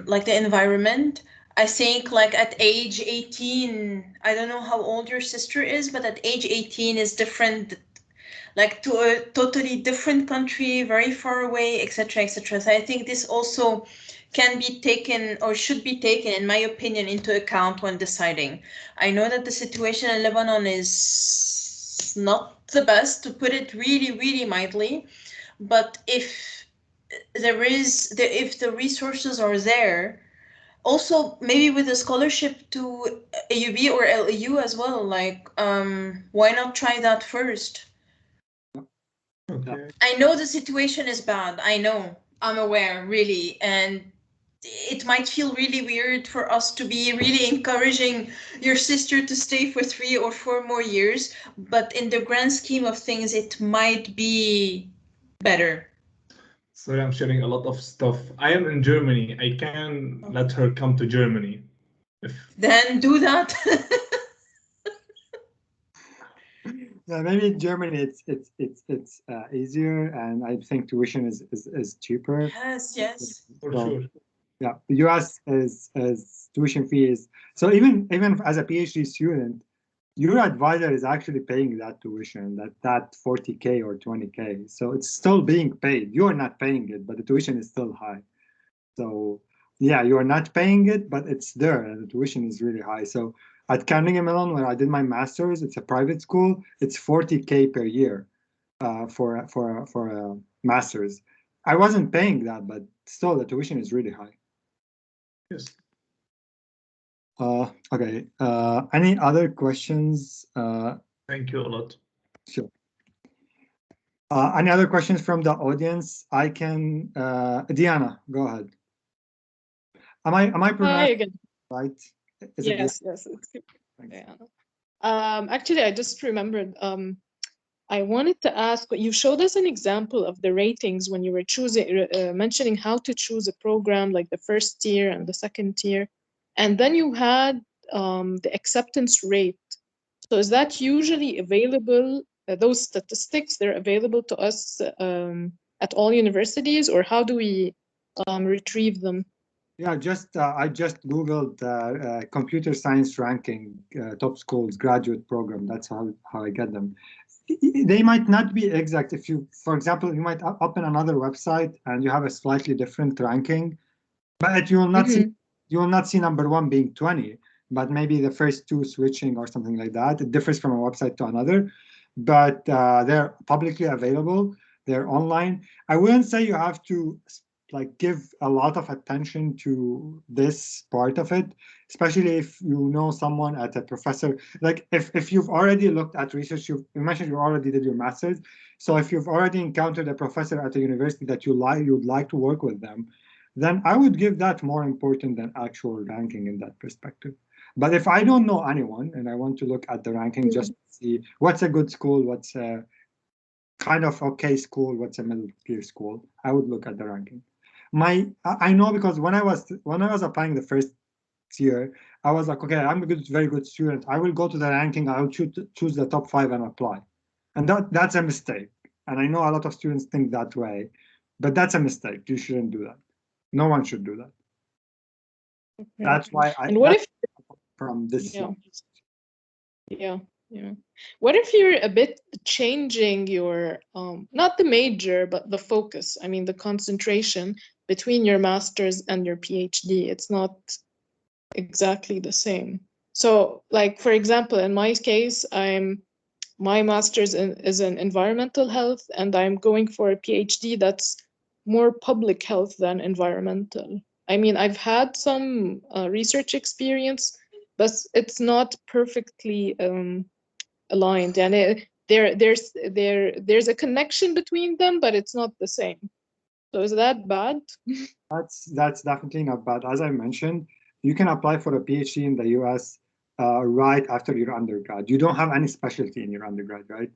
like the environment. I think like at age 18, I don't know how old your sister is, but at age 18 is different, like to a totally different country, very far away, etc., etc. So I think this also can be taken or should be taken, in my opinion, into account when deciding. I know that the situation in Lebanon is not the best, to put it really, really mildly, but if if the resources are there, also maybe with a scholarship to AUB or LEU as well, like why not try that first? Okay. I know the situation is bad. I know. I'm aware, really. And it might feel really weird for us to be really encouraging your sister to stay for 3 or 4 more years. But in the grand scheme of things, it might be better. Sorry, I'm sharing a lot of stuff. I am in Germany. I can let her come to Germany. Then do that. Yeah, maybe in Germany it's easier, and I think tuition is cheaper. Yes. For sure. Yeah, the US is tuition fees. So even as a PhD student, your advisor is actually paying that tuition, that 40K or 20K. So it's still being paid. You are not paying it, but the tuition is still high. So yeah, you are not paying it, but it's there, and the tuition is really high. So at Carnegie Mellon, where I did my master's, it's a private school. It's 40K per year for a master's. I wasn't paying that, but still the tuition is really high. Yes. Okay. Any other questions? Thank you a lot. Sure. Any other questions from the audience? I can. Diana, go ahead. Am I pronouncing right? Is yes, it's good. Yeah. Actually, I just remembered. I wanted to ask, you showed us an example of the ratings when you were choosing, mentioning how to choose a program, like the first tier and the second tier, and then you had the acceptance rate. So is that usually available? Those statistics, they're available to us at all universities, or how do we retrieve them? Yeah, I just Googled computer science ranking top schools graduate program. That's how I get them. They might not be exact. If you, for example, you might open another website and you have a slightly different ranking, but you will not see number one being 20, but maybe the first two switching or something like that. It differs from a website to another, but they're publicly available. They're online. I wouldn't say you have to like give a lot of attention to this part of it, especially if you know someone at a professor. Like if you've already looked at research, you mentioned you already did your master's. So if you've already encountered a professor at a university that you'd like to work with them, then I would give that more important than actual ranking in that perspective. But if I don't know anyone and I want to look at the ranking, just to see what's a good school, what's a kind of okay school, what's a middle tier school, I would look at the ranking. I know because when I was applying the first year, I was like, okay, I'm a very good student. I will go to the ranking. I'll choose the top 5 and apply, and that's a mistake. And I know a lot of students think that way, but that's a mistake. You shouldn't do that. No one should do that. Okay. That's why and what if from this yeah. What if you're a bit changing your not the major but the focus, I mean the concentration between your master's and your PhD? It's not exactly the same. So like for example, in my case, I'm my master's is in environmental health, and I'm going for a PhD that's more public health than environmental. I mean, I've had some research experience, but it's not perfectly aligned, and there's a connection between them, but it's not the same. So is that bad? That's definitely not bad. As I mentioned, you can apply for a PhD in the US right after your undergrad. You don't have any specialty in your undergrad, right?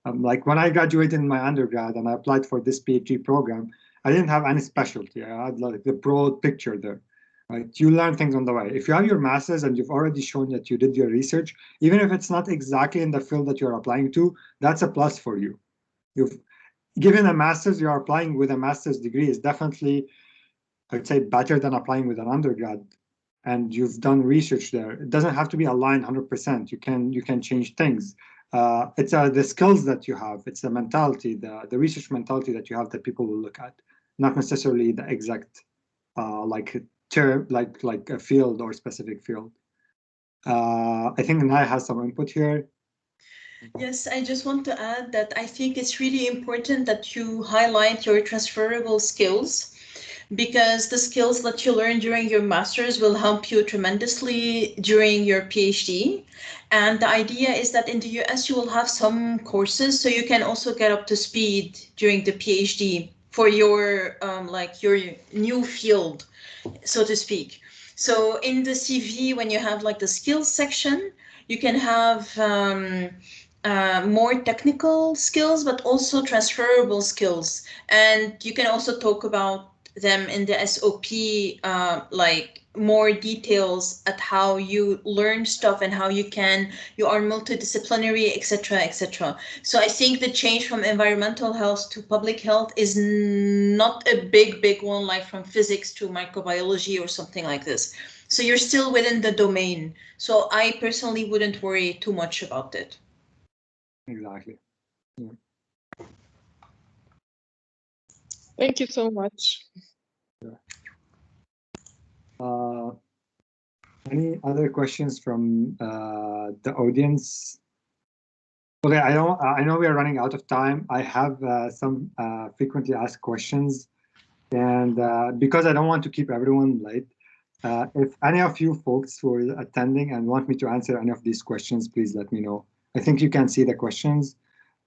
Like when I graduated in my undergrad and I applied for this PhD program, I didn't have any specialty. I had like the broad picture there, right? You learn things on the way. If you have your master's and you've already shown that you did your research, even if it's not exactly in the field that you're applying to, that's a plus for you. You've given a master's, you're applying with a master's degree is definitely, I'd say, better than applying with an undergrad. And you've done research there. It doesn't have to be aligned 100%. You can change things. It's the skills that you have. It's the mentality, the research mentality that you have that people will look at, not necessarily the exact like term, like a field or specific field. I think Nai has some input here. Yes, I just want to add that I think it's really important that you highlight your transferable skills, because the skills that you learn during your master's will help you tremendously during your PhD. And the idea is that in the US, you will have some courses, so you can also get up to speed during the PhD for your like your new field, so to speak. So in the CV, when you have like the skills section, you can have more technical skills, but also transferable skills. And you can also talk about them in the SOP, like more details at how you learn stuff and how you are multidisciplinary, etc., etc. So I think the change from environmental health to public health is not a big one, like from physics to microbiology or something like this. So you're still within the domain. So I personally wouldn't worry too much about it. Exactly. Yeah. Thank you so much. Any other questions from the audience? Okay, I know we are running out of time. I have some frequently asked questions, and because I don't want to keep everyone late, if any of you folks who are attending and want me to answer any of these questions, please let me know. I think you can see the questions.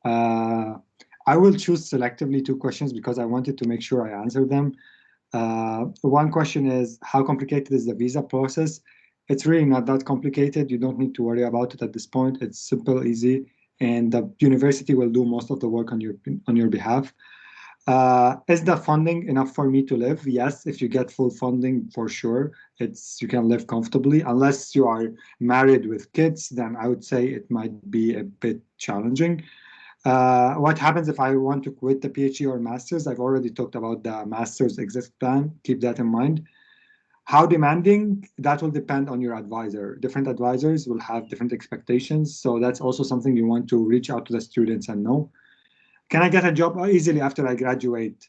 I will choose selectively 2 questions because I wanted to make sure I answer them. One question is, how complicated is the visa process? It's really not that complicated. You don't need to worry about it at this point. It's simple, easy, and the university will do most of the work on your behalf. Is the funding enough for me to live? Yes, if you get full funding, for sure, you can live comfortably. Unless you are married with kids, then I would say it might be a bit challenging. What happens if I want to quit the PhD or master's? I've already talked about the master's exit plan. Keep that in mind. How demanding? That will depend on your advisor. Different advisors will have different expectations. So that's also something you want to reach out to the students and know. Can I get a job easily after I graduate?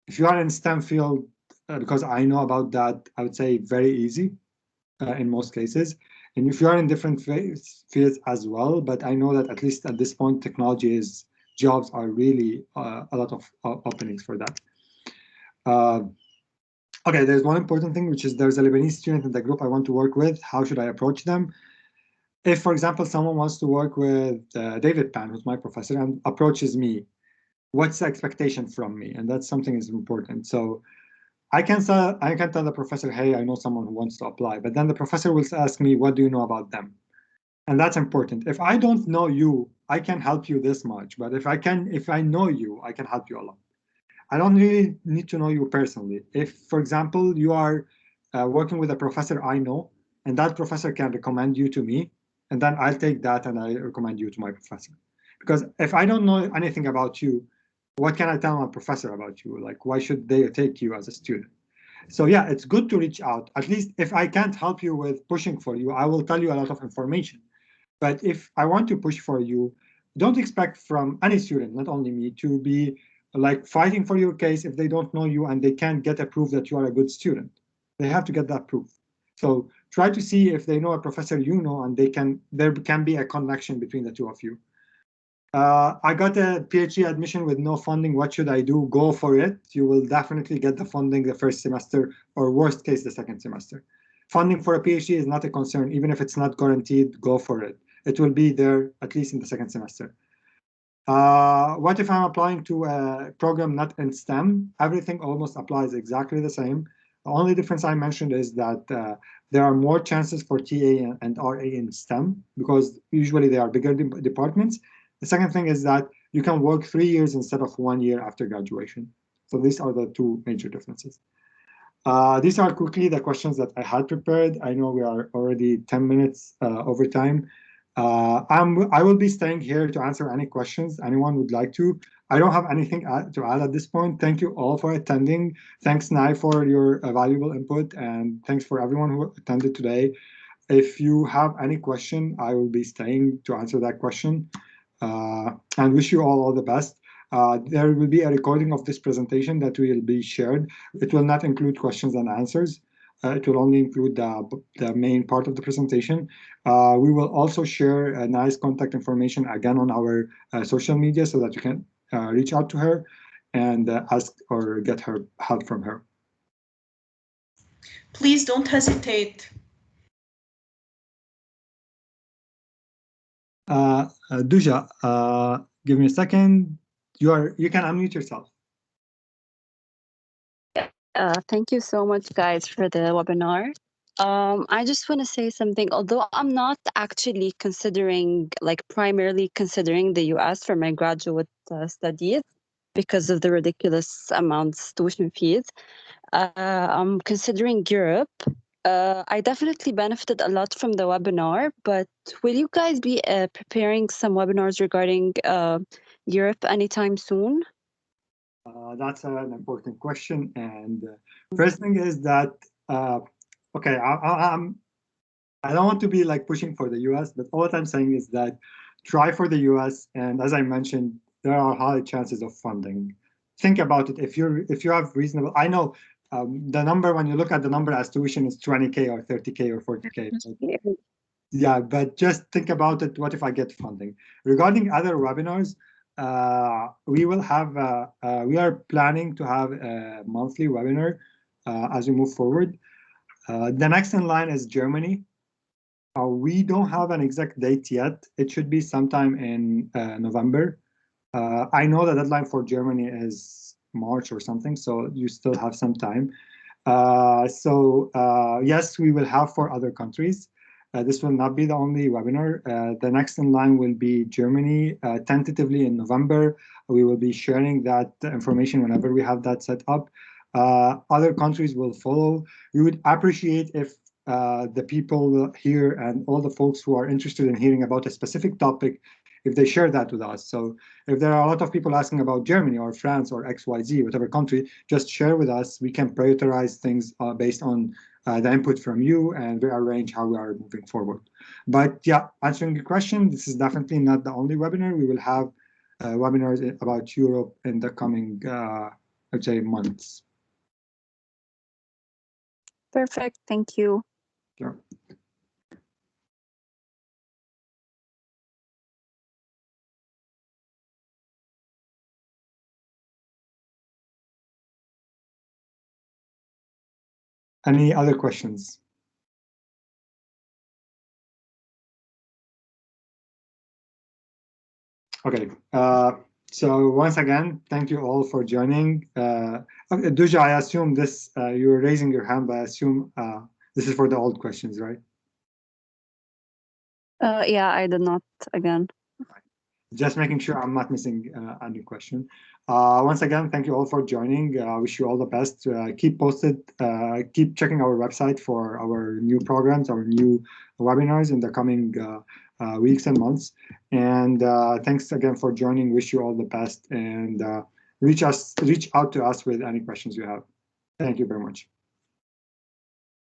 If you are in STEM field, because I know about that, I would say very easy in most cases. And if you are in different fields as well, but I know that at least at this point, jobs are really a lot of openings for that. Okay, there's one important thing, which is there's a Lebanese student in the group I want to work with. How should I approach them? If, for example, someone wants to work with David Pan, who's my professor, and approaches me, what's the expectation from me? And that's something is important. So I can tell the professor, hey, I know someone who wants to apply, but then the professor will ask me, what do you know about them? And that's important. If I don't know you, I can help you this much, but if I know you, I can help you a lot. I don't really need to know you personally. If, for example, you are working with a professor I know, and that professor can recommend you to me, and then I'll take that and I recommend you to my professor. Because if I don't know anything about you, what can I tell my professor about you? Like, why should they take you as a student? So yeah, it's good to reach out. At least if I can't help you with pushing for you, I will tell you a lot of information. But if I want to push for you, don't expect from any student, not only me, to be like fighting for your case if they don't know you and they can't get a proof that you are a good student. They have to get that proof. So try to see if they know a professor you know, and there can be a connection between the two of you. I got a PhD admission with no funding. What should I do? Go for it. You will definitely get the funding the first semester, or worst case, the second semester. Funding for a PhD is not a concern. Even if it's not guaranteed, go for it. It will be there at least in the second semester. What if I'm applying to a program not in STEM? Everything almost applies exactly the same. The only difference I mentioned is that there are more chances for TA and RA in STEM because usually they are bigger departments. The second thing is that you can work 3 years instead of 1 year after graduation. So these are the two major differences. These are quickly the questions that I had prepared. I know we are already 10 minutes over time. I will be staying here to answer any questions anyone would like to. I don't have anything to add at this point. Thank you all for attending. Thanks, Nai, for your valuable input, and thanks for everyone who attended today. If you have any question, I will be staying to answer that question. And wish you all the best. There will be a recording of this presentation that will be shared. It will not include questions and answers. It will only include the main part of the presentation. We will also share a nice contact information again on our social media so that you can reach out to her and ask or get her help from her. Please don't hesitate. Duja, give me a second. You can unmute yourself. Thank you so much, guys, for the webinar. I just want to say something. Although I'm not actually primarily considering the US for my graduate studies because of the ridiculous amounts tuition fees, I'm considering Europe. I definitely benefited a lot from the webinar, but will you guys be preparing some webinars regarding Europe anytime soon? That's an important question. And first thing is that, okay, I don't want to be like pushing for the US, but all I'm saying is that try for the US. And as I mentioned, there are high chances of funding. Think about it. If you have reasonable, I know the number, when you look at the number as tuition, is 20K or 30K or 40K. Yeah, but just think about it. What if I get funding? Regarding other webinars, we will have, we are planning to have a monthly webinar as we move forward. The next in line is Germany. We don't have an exact date yet. It should be sometime in November. I know the deadline for Germany is March or something, so you still have some time. Yes, we will have for other countries. This will not be the only webinar. The next in line will be Germany, tentatively in November. We will be sharing that information whenever we have that set up. Other countries will follow. We would appreciate if the people here and all the folks who are interested in hearing about a specific topic, if they share that with us. So if there are a lot of people asking about Germany or France or XYZ, whatever country, just share with us. We can prioritize things based on the input from you and rearrange how we are moving forward. But yeah, answering your question, this is definitely not the only webinar. We will have webinars about Europe in the coming, I'd say, months. Perfect. Thank you. Sure. Any other questions? Okay. So once again, thank you all for joining. Duja, I assume this, you're raising your hand, but I assume this is for the old questions, right? Yeah, I did not again. Just making sure I'm not missing any question. Once again, thank you all for joining. I wish you all the best. Keep posted, keep checking our website for our new programs, our new webinars in the coming weeks and months. And thanks again for joining. Wish you all the best, and reach out to us with any questions you have. Thank you very much.